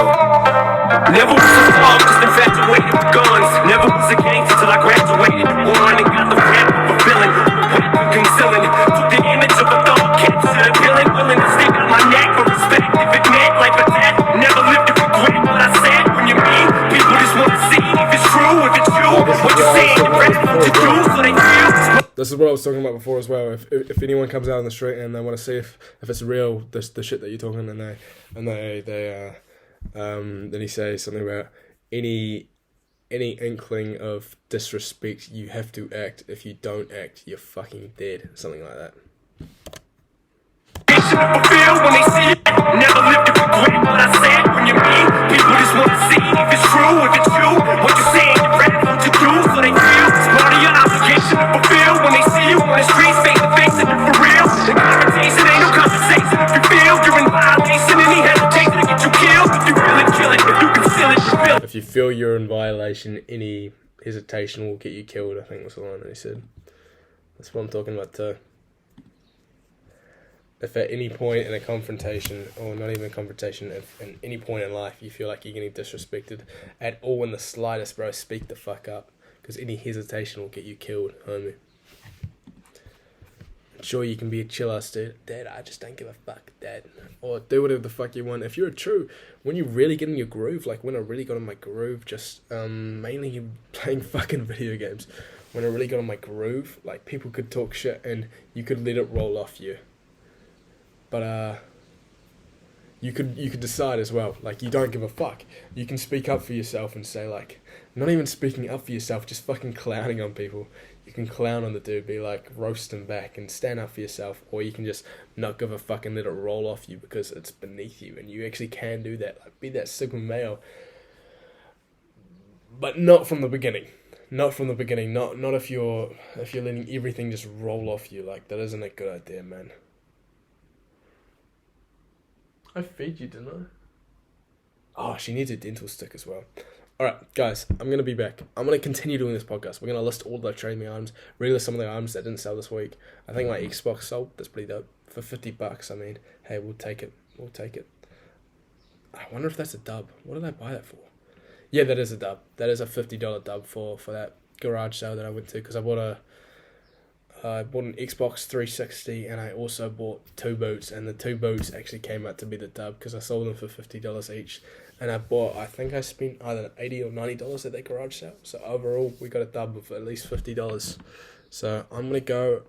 Never was a slug, just infatuated with guns. Never was a gangster till I graduated. One and got the rap of a villain. Concealing, took the image of a thug, captured a villain. Willing to stick on my neck for respect. If it meant life or death, never lived to regret what I said. When you mean, people just want to see if it's true, if it's you. What you saying, you're ready to do, so they feel. This is what I was talking about before as well. If anyone comes out on the street and they want to see if it's real, the shit that you're talking, then he says something about any inkling of disrespect, you have to act. If you don't act, you're fucking dead. Something like that. When they see it, never lived to regret what I said. When you mean, people just want to see if it's true, if it's you. What you saying, you're ready to do, so they feel. Part of your obligation to fulfill. When they see you on the streets, face to face, and for real. The confrontation ain't no conversation. If you feel you're in violation, any hesitation to get you killed. If you really kill it, if you conceal it, you feel it. If you feel you're in violation, any hesitation will get you killed, I think was the line that he said. That's what I'm talking about too. If at any point in a confrontation, or not even a confrontation, if at any point in life you feel like you're getting disrespected at all in the slightest, bro, speak the fuck up. Because any hesitation will get you killed, homie. Sure, you can be a chill-ass dude. Dad, I just don't give a fuck, Dad. Or do whatever the fuck you want. If you're true, when you really get in your groove, like when I really got in my groove, just mainly playing fucking video games. When I really got in my groove, like people could talk shit and you could let it roll off you. But you could decide as well. Like you don't give a fuck. You can speak up for yourself and say like, not even speaking up for yourself, just fucking clowning on people. You can clown on the dude, be like roast him back and stand up for yourself, or you can just not give a fuck and let it roll off you because it's beneath you, and you actually can do that. Like be that Sigma male, but not from the beginning. Not from the beginning. Not if you're letting everything just roll off you. Like that isn't a good idea, man. I fed you, didn't I? Oh, she needs a dental stick as well. Alright, guys, I'm going to be back. I'm going to continue doing this podcast. We're going to list all the Trade Me items, relist some of the items that didn't sell this week. I think my Xbox sold. That's pretty dope. For $50, I mean, hey, we'll take it. We'll take it. I wonder if that's a dub. What did I buy that for? Yeah, that is a dub. That is a $50 dub for that garage sale that I went to, because I bought an Xbox 360 and I also bought 2 boots, and the 2 boots actually came out to be the dub because I sold them for $50 each, and I think I spent either $80 or $90 at that garage sale. So overall we got a dub of at least $50. So I'm gonna go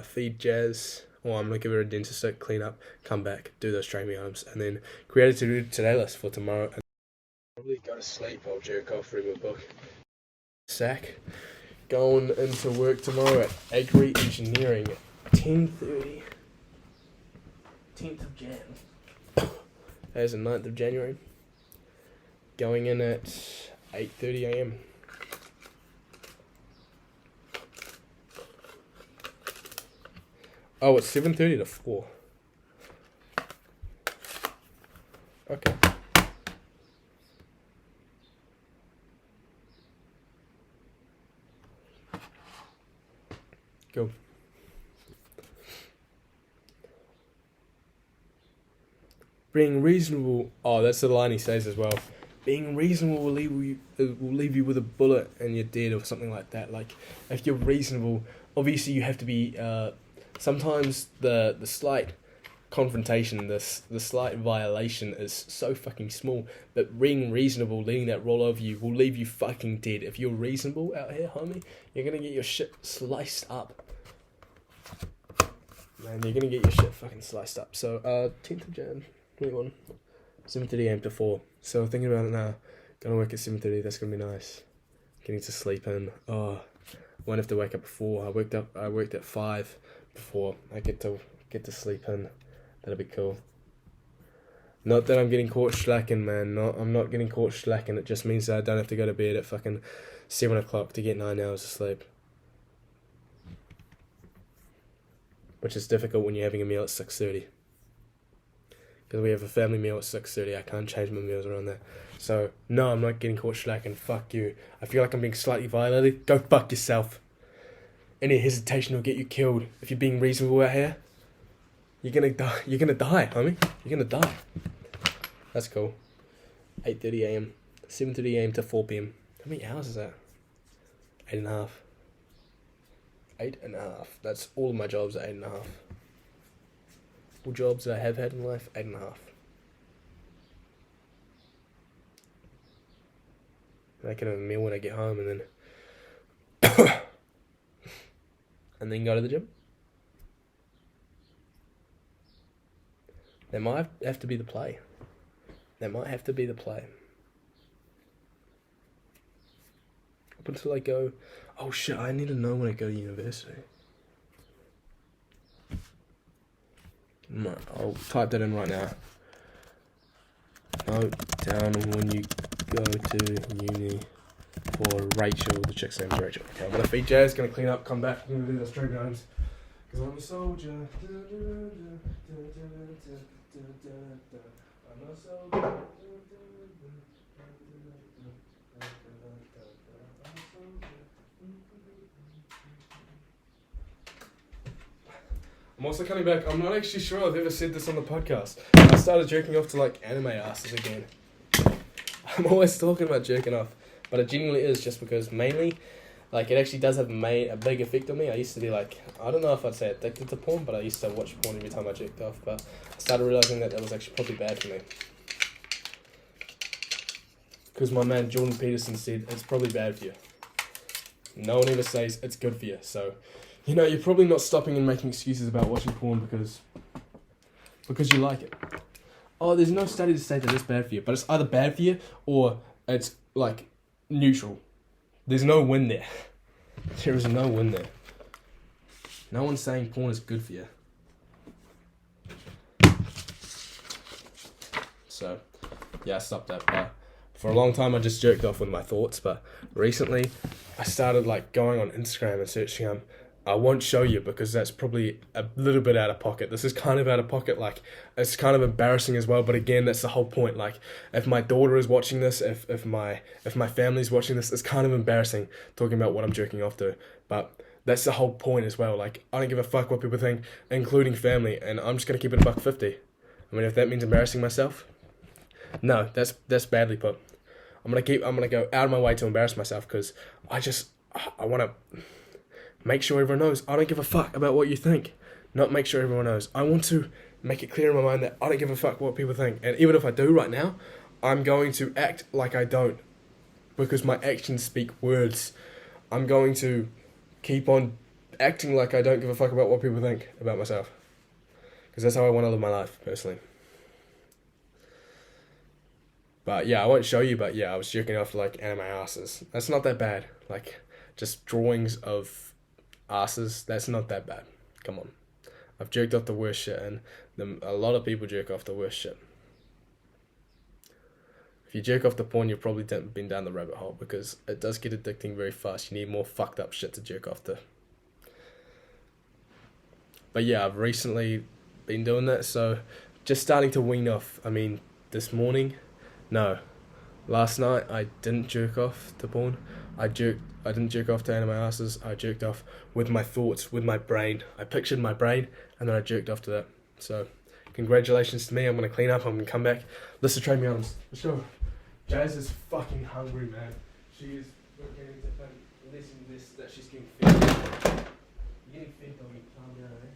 feed Jazz, or I'm gonna give her a dentist stick, clean up, come back, do those Trade Me items, and then create a today list for tomorrow. And probably go to sleep. I'll jerk off, read my book. Sack. Going into work tomorrow at Agri Engineering at 10:30. 10th of Jan. That is the 9th of January. Going in at 8:30 a.m. Oh, it's 7:30 to 4. Okay. Go. Being reasonable. Oh, that's the line he says as well. Being reasonable will leave you with a bullet and you're dead, or something like that. Like, if you're reasonable, obviously you have to be. Sometimes the slight confrontation, the slight violation is so fucking small, but being reasonable, letting that roll over you, will leave you fucking dead. If you're reasonable out here, homie, you're gonna get your shit sliced up. Man, you're gonna get your shit fucking sliced up. So, 10th of Jan, 21. 7:30 a.m. to 4. So thinking about it now, gonna work at 7:30. That's gonna be nice. Getting to sleep in. Oh, won't have to wake up at 4. I worked at 5 before. I get to sleep in. That'll be cool. Not that I'm getting caught slacking, man. I'm not getting caught slacking. It just means that I don't have to go to bed at fucking 7 o'clock to get 9 hours of sleep. Which is difficult when you're having a meal at 6:30. Because we have a family meal at 6:30. I can't change my meals around that. So, no, I'm not getting caught slacking. Fuck you. I feel like I'm being slightly violated. Go fuck yourself. Any hesitation will get you killed. If you're being reasonable out here, you're gonna die. You're gonna die, homie. You're gonna die. That's cool. 8:30 a.m. 7:30 a.m. to 4 p.m. How many hours is that? 8.5. 8.5. That's all of my jobs are 8.5. All jobs that I have had in life, 8.5. And I can have a meal when I get home and then go to the gym. That might have to be the play. Up until I go, oh shit, I need to know when I go to university. No, I'll type that in right now. Note down when you go to uni for Rachel. The chick's name's Rachel. Okay, I'm gonna feed Jazz, gonna clean up, come back, I'm gonna do the stream games. Because I'm a soldier. I'm a soldier. I'm also coming back. I'm not actually sure I've ever said this on the podcast. I started jerking off to like anime asses again. I'm always talking about jerking off, but it genuinely is just because mainly, like, it actually does have a big effect on me. I used to be like, I don't know if I'd say addicted to porn, but I used to watch porn every time I jerked off. But I started realizing that was actually probably bad for me. Because my man Jordan Peterson said it's probably bad for you. No one ever says it's good for you, so. You know, you're probably not stopping and making excuses about watching porn because you like it. Oh, there's no study to say that it's bad for you, but it's either bad for you or it's, like, neutral. There's no win there. There is no win there. No one's saying porn is good for you. So, yeah, I stopped that. But for a long time, I just jerked off with my thoughts, but recently, I started, like, going on Instagram and searching I won't show you because that's probably a little bit out of pocket. This is kind of out of pocket, like, it's kind of embarrassing as well, but again, that's the whole point. Like, if my daughter is watching this, if my family's watching this, it's kind of embarrassing talking about what I'm jerking off to, but that's the whole point as well. Like, I don't give a fuck what people think, including family, and I'm just gonna keep it $1.50. I mean, if that means embarrassing myself, no, that's badly put. I'm gonna go out of my way to embarrass myself because I wanna make sure everyone knows I don't give a fuck about what you think. Not make sure everyone knows. I want to make it clear in my mind that I don't give a fuck what people think. And even if I do right now, I'm going to act like I don't. Because my actions speak words. I'm going to keep on acting like I don't give a fuck about what people think about myself. Because that's how I want to live my life, personally. But yeah, I won't show you, but yeah, I was jerking off to like anime asses. That's not that bad. Like, just drawings of asses, that's not that bad. Come on. I've jerked off the worst shit, and a lot of people jerk off the worst shit. If you jerk off the porn, you've probably been down the rabbit hole, because it does get addicting very fast. You need more fucked up shit to jerk off to. But yeah, I've recently been doing that, so just starting to wean off. I mean, last night I didn't jerk off to porn. I didn't jerk off to anime asses. I jerked off with my thoughts, with my brain. I pictured my brain, and then I jerked off to that. So, congratulations to me. I'm going to clean up. I'm going to come back. Let's trade me arms. Let's go. Jazz is fucking hungry, man. She is beginning to think less and less that she's getting fed. You're getting fed, doggy. Calm down, eh?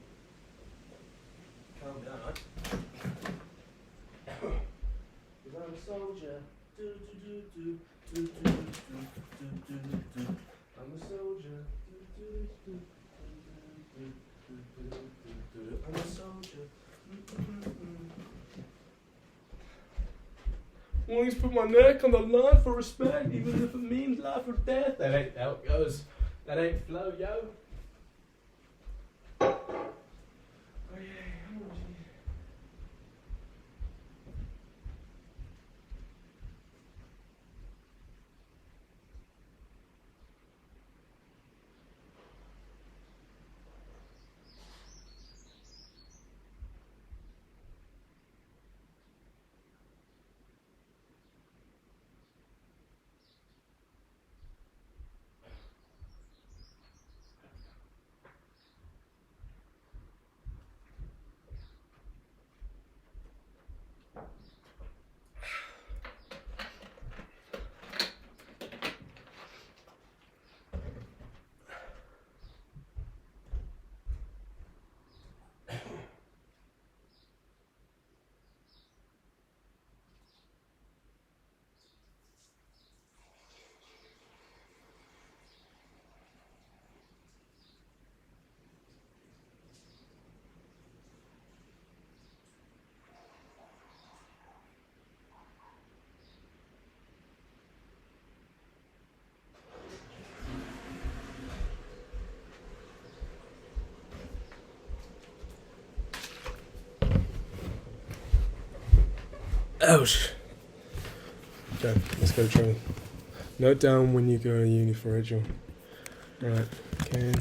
Calm down, eh? Because I'm a soldier. I'm a soldier. I'm a soldier. Willing to put my neck on the line for respect, even if it means life or death. That ain't how it goes. That ain't flow, yo. Oh yeah, oh gee. Ouch. Okay, let's go training. Note down when you go to uni for Rachel. Right, can.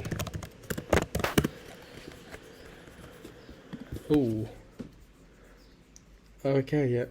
Ooh. Okay, yeah.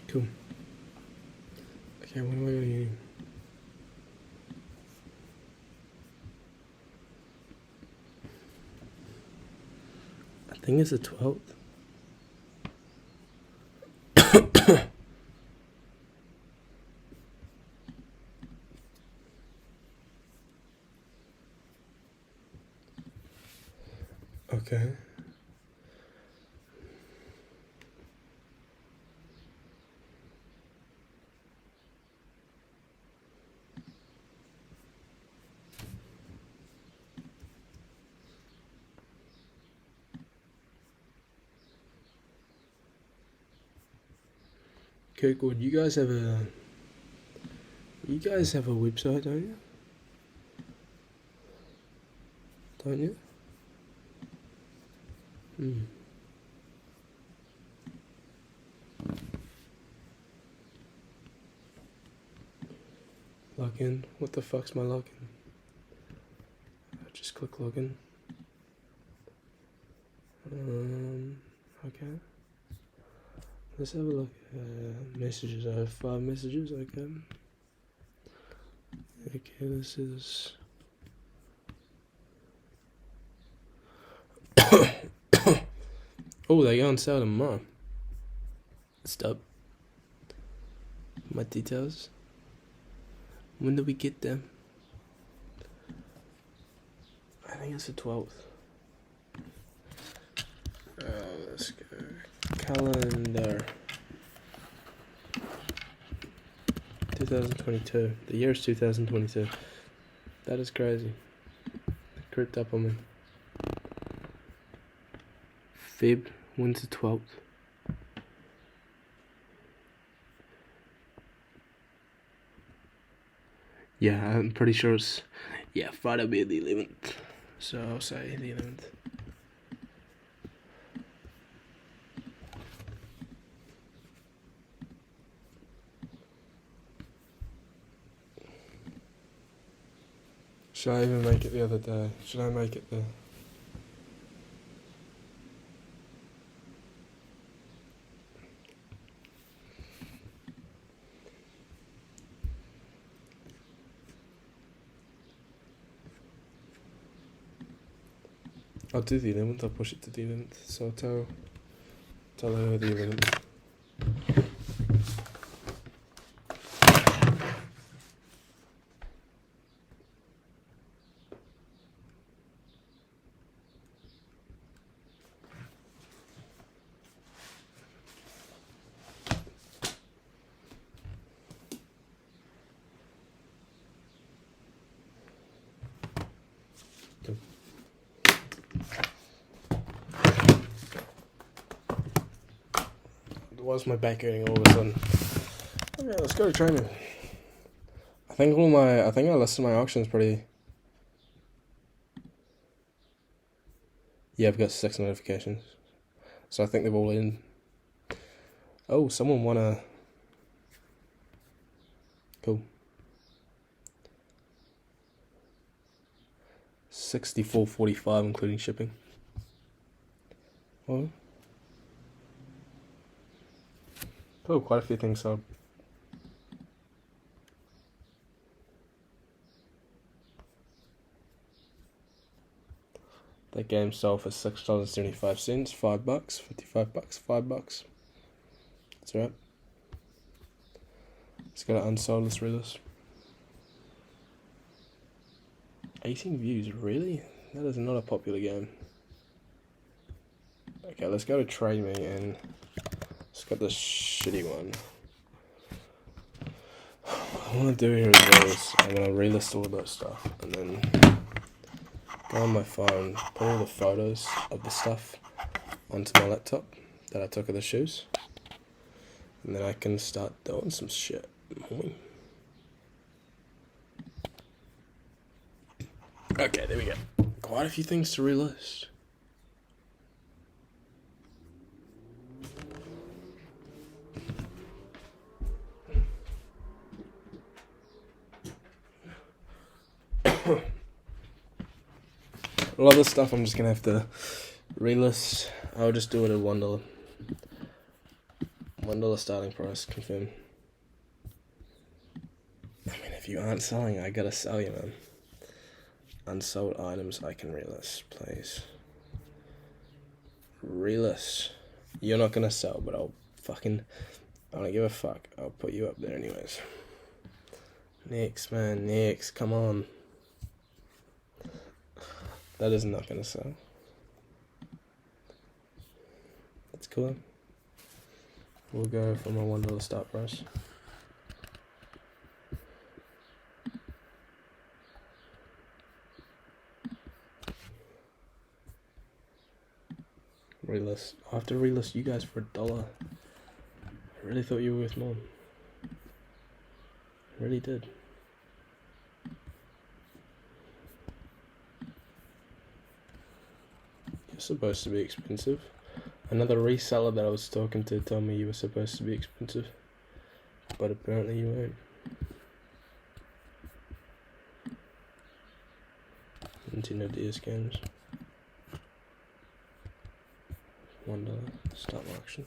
Cool. Okay, when am I going to uni? I think it's the 12th. Okay. Okay, good. You guys have a website, don't you? Don't you? Login. What the fuck's my login? Just click login. Okay. Let's have a look. Messages. I have 5 messages. Okay. Okay, this is. Oh, they go on sale tomorrow. Stop. My details. When do we get them? I think it's the 12th. Let's go. Calendar. 2022. The year is 2022. That is crazy. It creeped up on me. Feb. When's the 12th? Yeah, I'm pretty sure it's... Yeah, Friday will be the 11th. So I'll say the 11th. Should I even make it the other day? Should I make it the... I'll do the 11th, I'll push it to the 11th, so I'll tell her the 11th. Why's my back hurting all of a sudden? Okay, let's go to training. I think I listed my auctions pretty. Yeah, I've got 6 notifications. So I think they've all in. Oh, someone won a. Cool. 64.45 including shipping. Well. Oh, quite a few things sold. That game sold for $6.75, $5, $55, $5. That's right. It's got an unsold, let's read this. 18 views, really? That is not a popular game. Okay, let's go to Trade Me and let's get this shitty one. What I want to do here is I'm going to relist all that stuff and then go on my phone, put all the photos of the stuff onto my laptop that I took of the shoes, and then I can start doing some shit. Okay, there we go. Quite a few things to relist. A lot of this stuff I'm just gonna have to relist. I'll just do it at $1. $1 starting price, confirm. I mean, if you aren't selling, I gotta sell you, man. Unsold items I can relist, please. Relist. You're not gonna sell, but I don't give a fuck. I'll put you up there anyways. Next, man, next, come on. That is not gonna sell. That's cool. We'll go for my $1 start price. Relist. I have to relist you guys for $1. I really thought you were worth more. I really did. You're supposed to be expensive. Another reseller that I was talking to told me you were supposed to be expensive, but apparently you weren't. Nintendo DS games. $1 start my auction.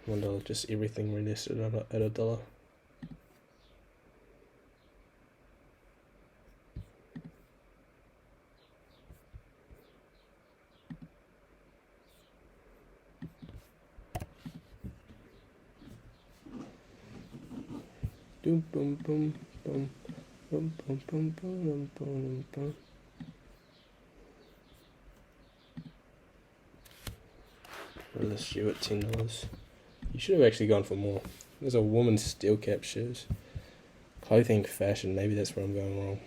$1, just everything relisted at $1. Boom, boom, boom, boom, boom, boom, boom, boom, boom, boom. Relist you at $10. You should have actually gone for more. There's a woman's steel cap shoes. Clothing, fashion, maybe that's where I'm going wrong.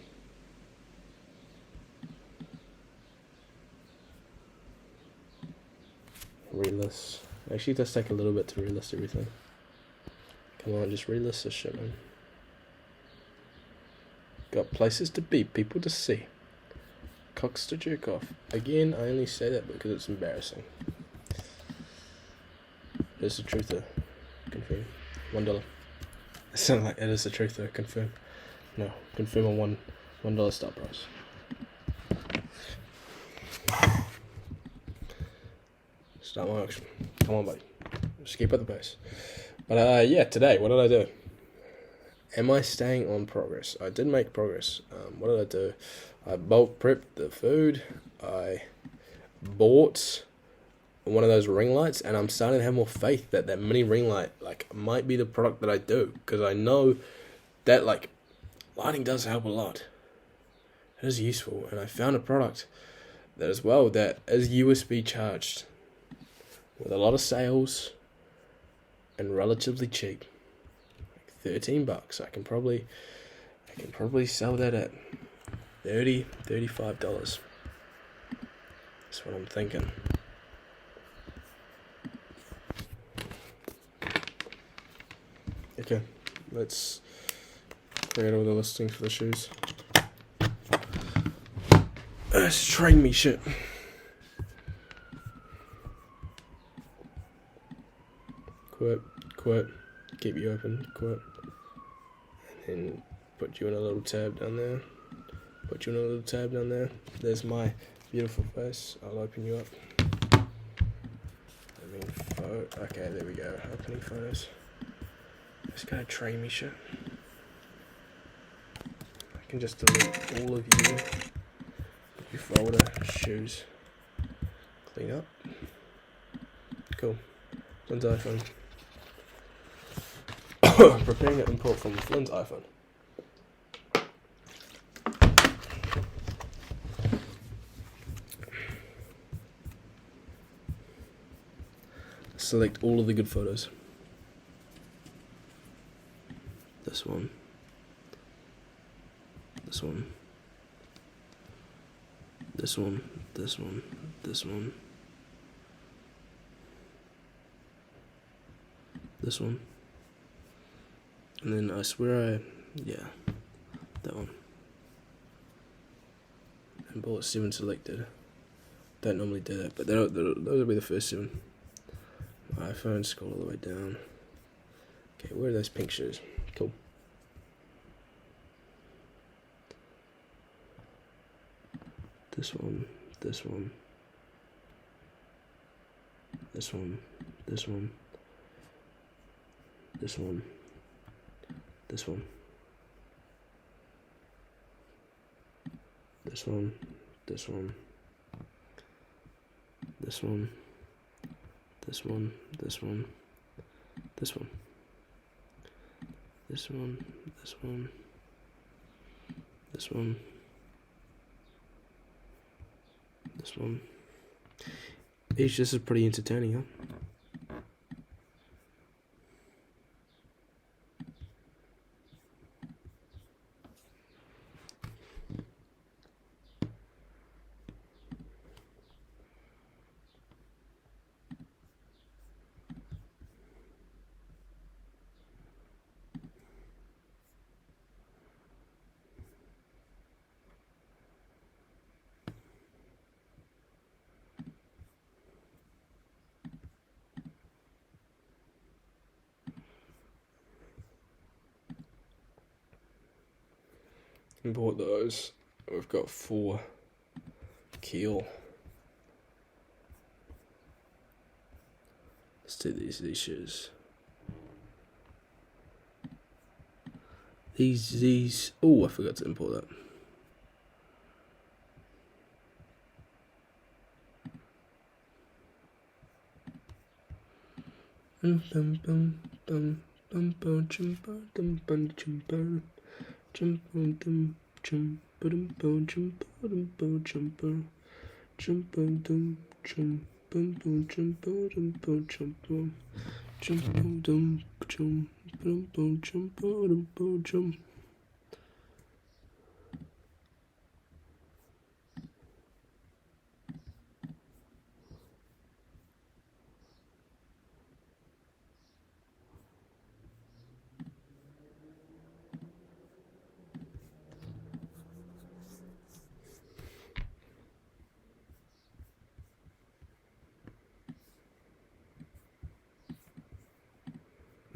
Relist. Actually, it does take a little bit to relist everything. Come on, just relist this shit, man. Got places to be, people to see. Cocks to jerk off. Again, I only say that because it's embarrassing. It's the truth though. Confirm. $1. It sounds like it is the truth though. Confirm. No. Confirm on $1 start price. Start my auction. Come on, buddy. Just keep at the pace. But yeah, today, what did I do? Am I staying on progress? I did make progress. What did I do? I bulk prepped the food. I bought one of those ring lights, and I'm starting to have more faith that that mini ring light might be the product that I do, because I know that lighting does help a lot. It is useful, and I found a product that is USB charged with a lot of sales and relatively cheap. $13. I can probably sell that at $35. That's what I'm thinking. Okay, let's create all the listings for the shoes. Let's train me shit. Quit, keep you open, quit. And then put you in a little tab down there. There's my beautiful face. I'll open you up. Okay, there we go. Opening photos. Just gotta train me shit. I can just delete all of you. Your folder, shoes. Clean up. Cool. Flynn's iPhone. Preparing to import from Flynn's iPhone. Select all of the good photos. This one. This one. This one. This one. This one. This one. And then I swear yeah, that one. And bullet 7 selected. Don't normally do that, but those will be the first 7. My iPhone, scroll all the way down. Okay, where are those pink shoes? Cool. This one, this one. This one, this one. This one. This one. This one. This one. This one. This one. This one. This one. This one. This one. This one. This one. Each, this is pretty entertaining, huh? Import those. We've got 4 keel. Let's do these shoes. These. Oh, I forgot to import that.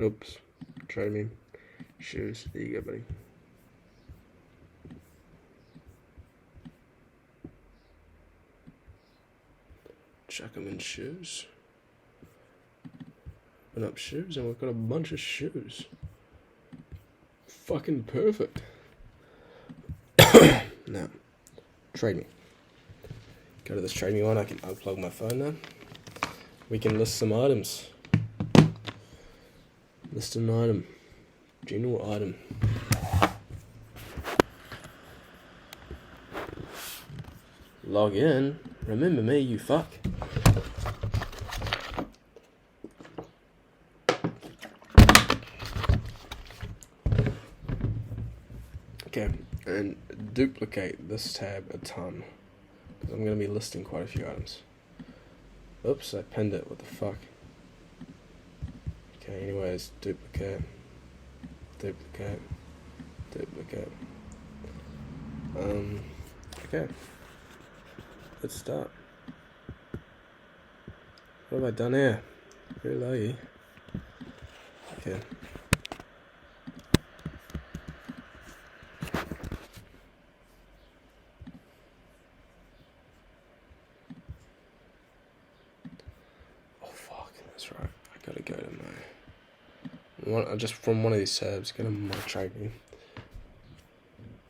Oops, try me. Shoes, there you go, buddy. Chuck them in shoes. Open up shoes, and we've got a bunch of shoes. Fucking perfect. Now, trade me. Go to this trade me one, I can unplug my phone now. We can list some items. List an item. General item. Log in. Remember me, you fuck. Okay, and duplicate this tab a ton, because I'm going to be listing quite a few items. Oops, I pinned it, what the fuck. Okay, anyways, duplicate, duplicate, duplicate. Okay, let's start. What have I done here? Very laggy. Okay. Oh fuck, that's right. I gotta go to my just from one of these tabs. Go to my tracking.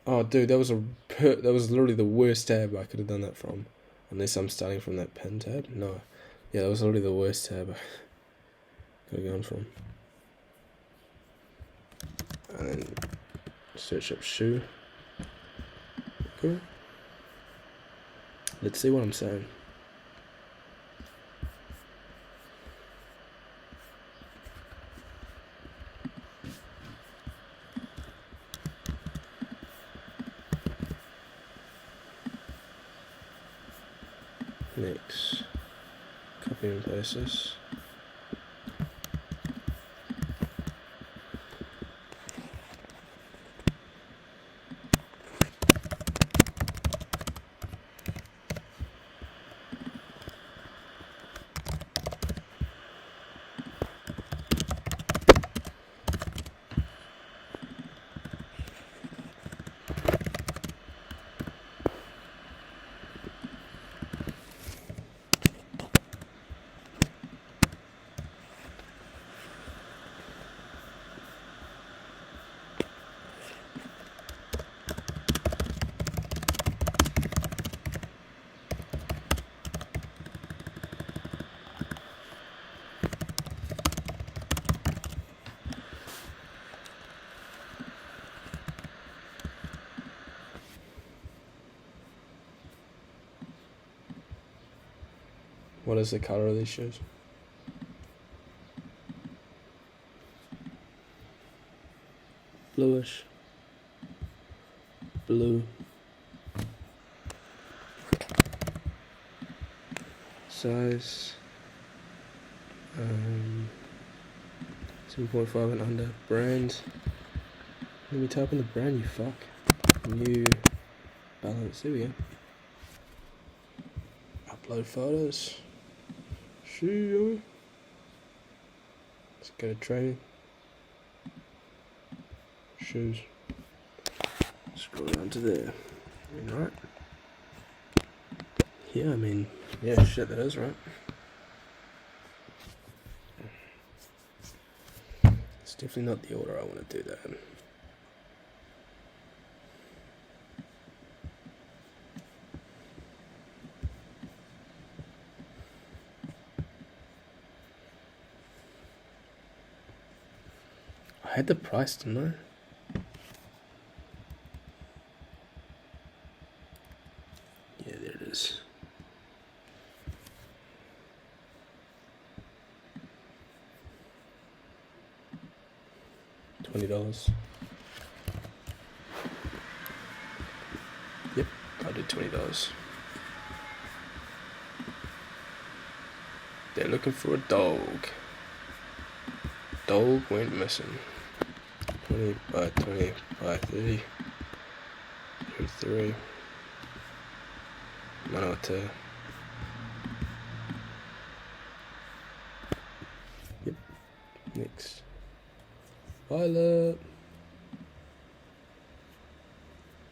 Oh dude, that was literally the worst tab I could have done that from, unless I'm starting from that pin tab. No, yeah, that was literally the worst tab I could have gone from. And then search up shoe. Cool. Let's see what I'm saying. Next, copy and paste this. What is the color of these shoes? Bluish. Blue. Size. 7.5 and under. Brand. Let me type in the brand, you fuck. New Balance. There we go. Upload photos. Shoe. Let's go to training. Shoes. Scroll down to there. Right. Yeah, I mean, yeah, shit, that is right. It's definitely not the order I want to do that in. I had the price, didn't I? Yeah, there it is. $20. Yep, I'll do $20. They're looking for a dog. Dog went missing. 20 by 20 by 30. 33. Manota. Yep. Next. Violet.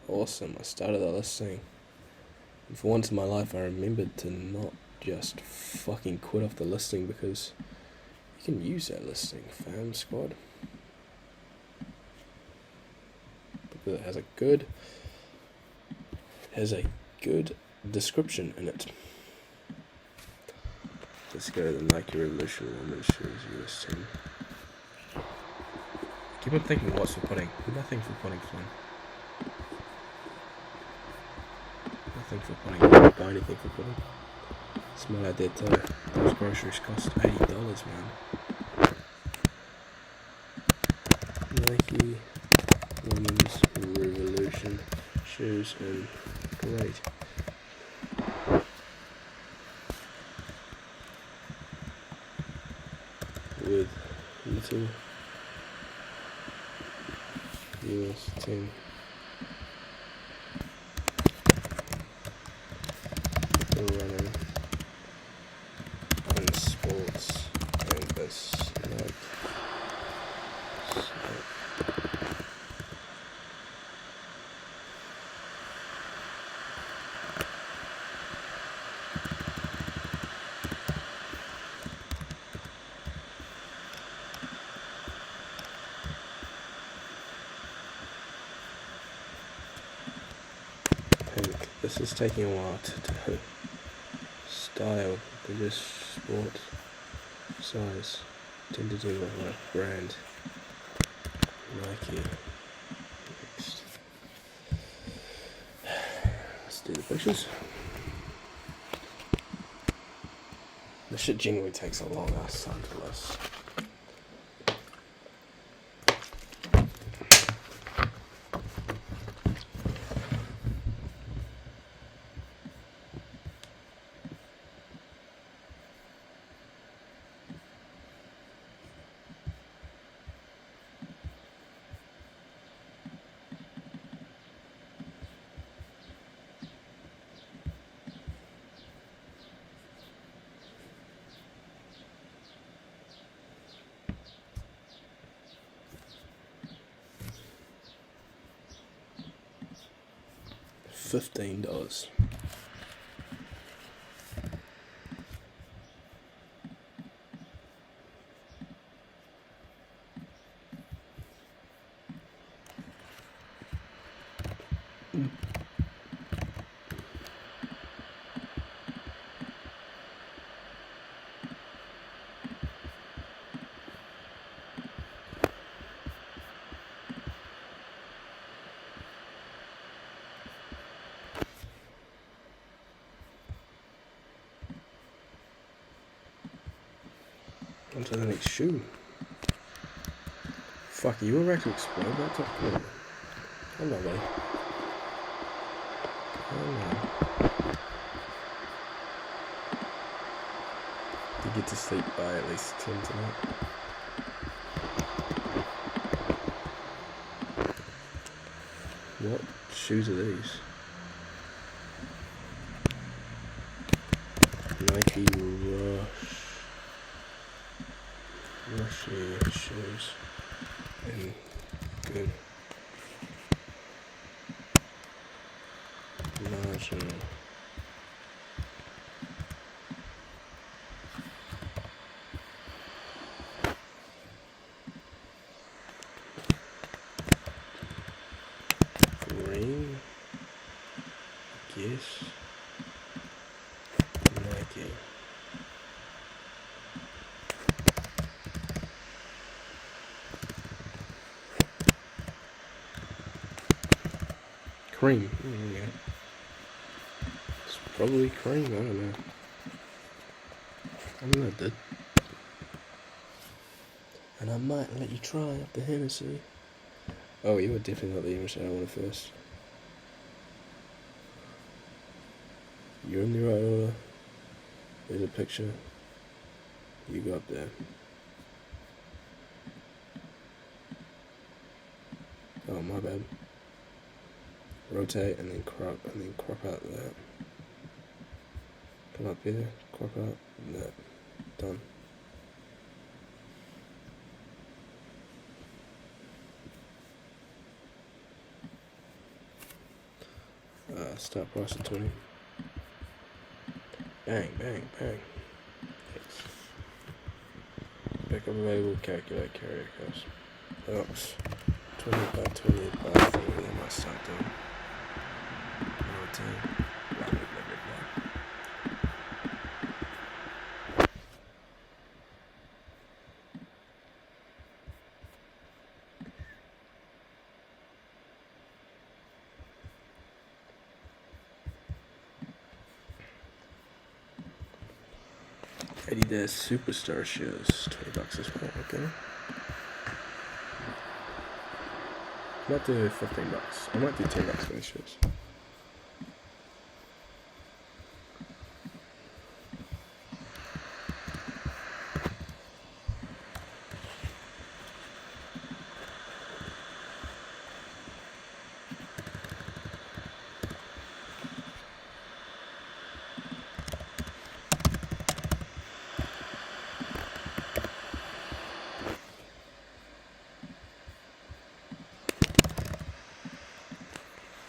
Awesome. I started that listing. And for once in my life, I remembered to not just fucking quit off the listing, because you can use that listing, fam squad. Because it has a good description in it. Let's go to the Nike Revolution Women's Shoes US team. Keep on thinking what's for pudding. Nothing for pudding, fun. Nothing for pudding. Don't buy anything for pudding. Smell like that those groceries cost $80, man. Nike Women's Revolution. shoes in great with little US 10 running and sports and this like so. Pink. This is taking a while to do. Style, British sport, size, tend to do like brand, Nike. Next. Let's do the pictures. This shit genuinely takes a long ass time to list. $15. On to the next shoe. Fuck, are you about to explode that top? Come on. Come on, buddy. Come on. You get to sleep by at least 10 tonight. What shoes are these? Nike Rush shoes and good marginal green, I guess. Nike. Cream. Yeah. It's probably cream, I don't know. I don't know, dude. And I might let you try up the Hennessy. Oh, you were definitely not the image that I wanted first. You're in the right order. There's a picture. You go up there. Oh, my bad. Rotate and then crop out that. Come up here, crop out that. Done. Start price at 20. Bang, bang, bang. Yes. Backup available, calculate carrier cost. Oops. 20 by 20 by 30, I might start doing. 10. Blah, blah, blah, blah, Adidas Superstar shoes, $20 as well, okay. I might do $15. I might do $10 for these shoes.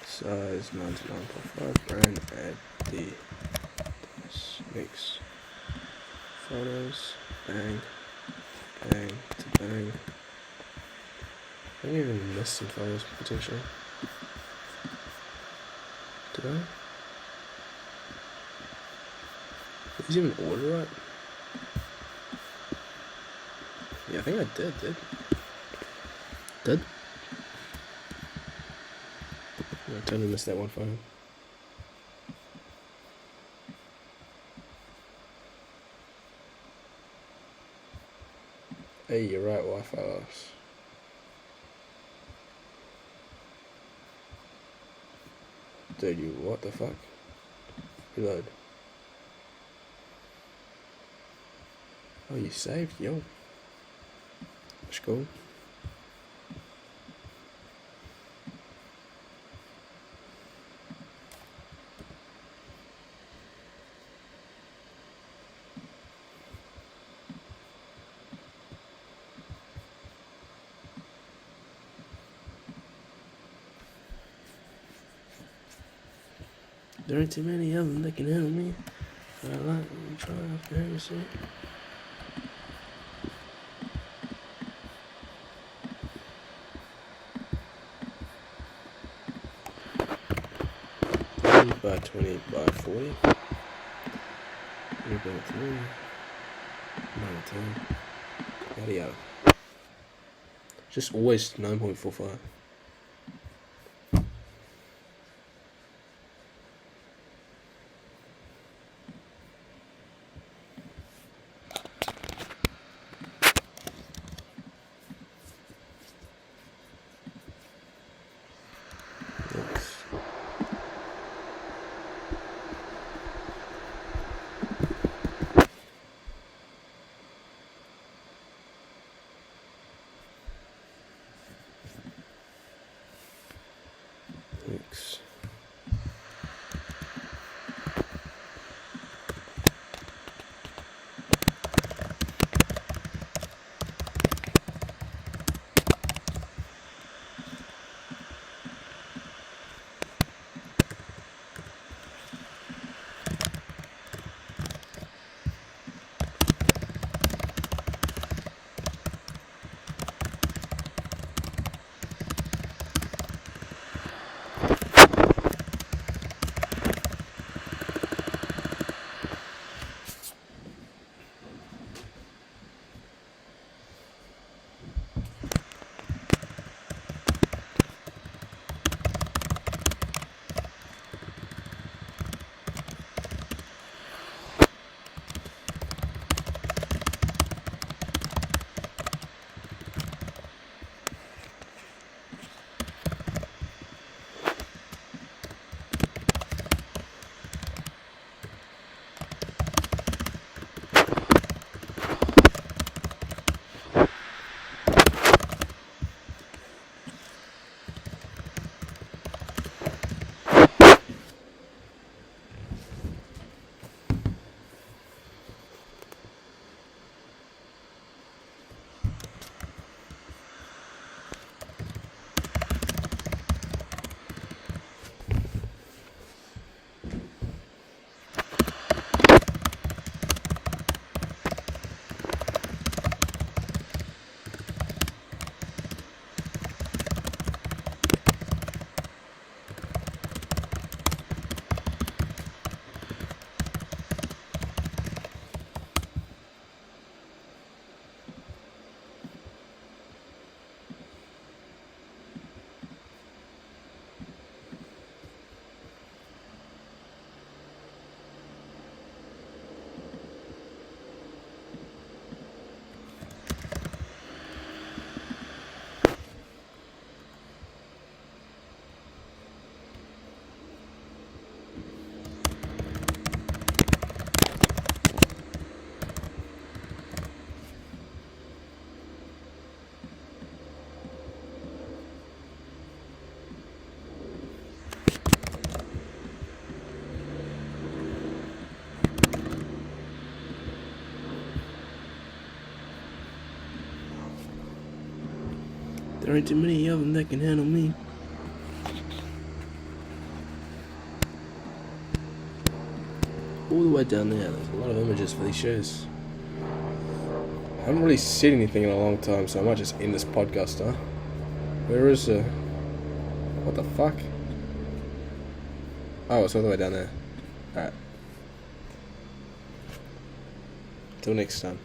Size 99.5, brand, add the mix photos, bang, bang to bang. I think I even missed some photos potentially. Did I? Did these even order right? Yeah, I think I did. Did? I totally missed that one photo. Hey, you're right, Wi-Fi loss. Dude, you what the fuck? Reload. Oh, you saved, yo. That's cool. There ain't too many of them that can handle me. I like them trying to embarrass me. By 20 by 40. 20 by 3. 9 10. Yada yada. Just always 9.45. There ain't too many of them that can handle me. All the way down there, there's a lot of images for these shoes. I haven't really seen anything in a long time, so I might just end this podcast, huh? Where is what the fuck? Oh, it's all the way down there. Alright. Till next time.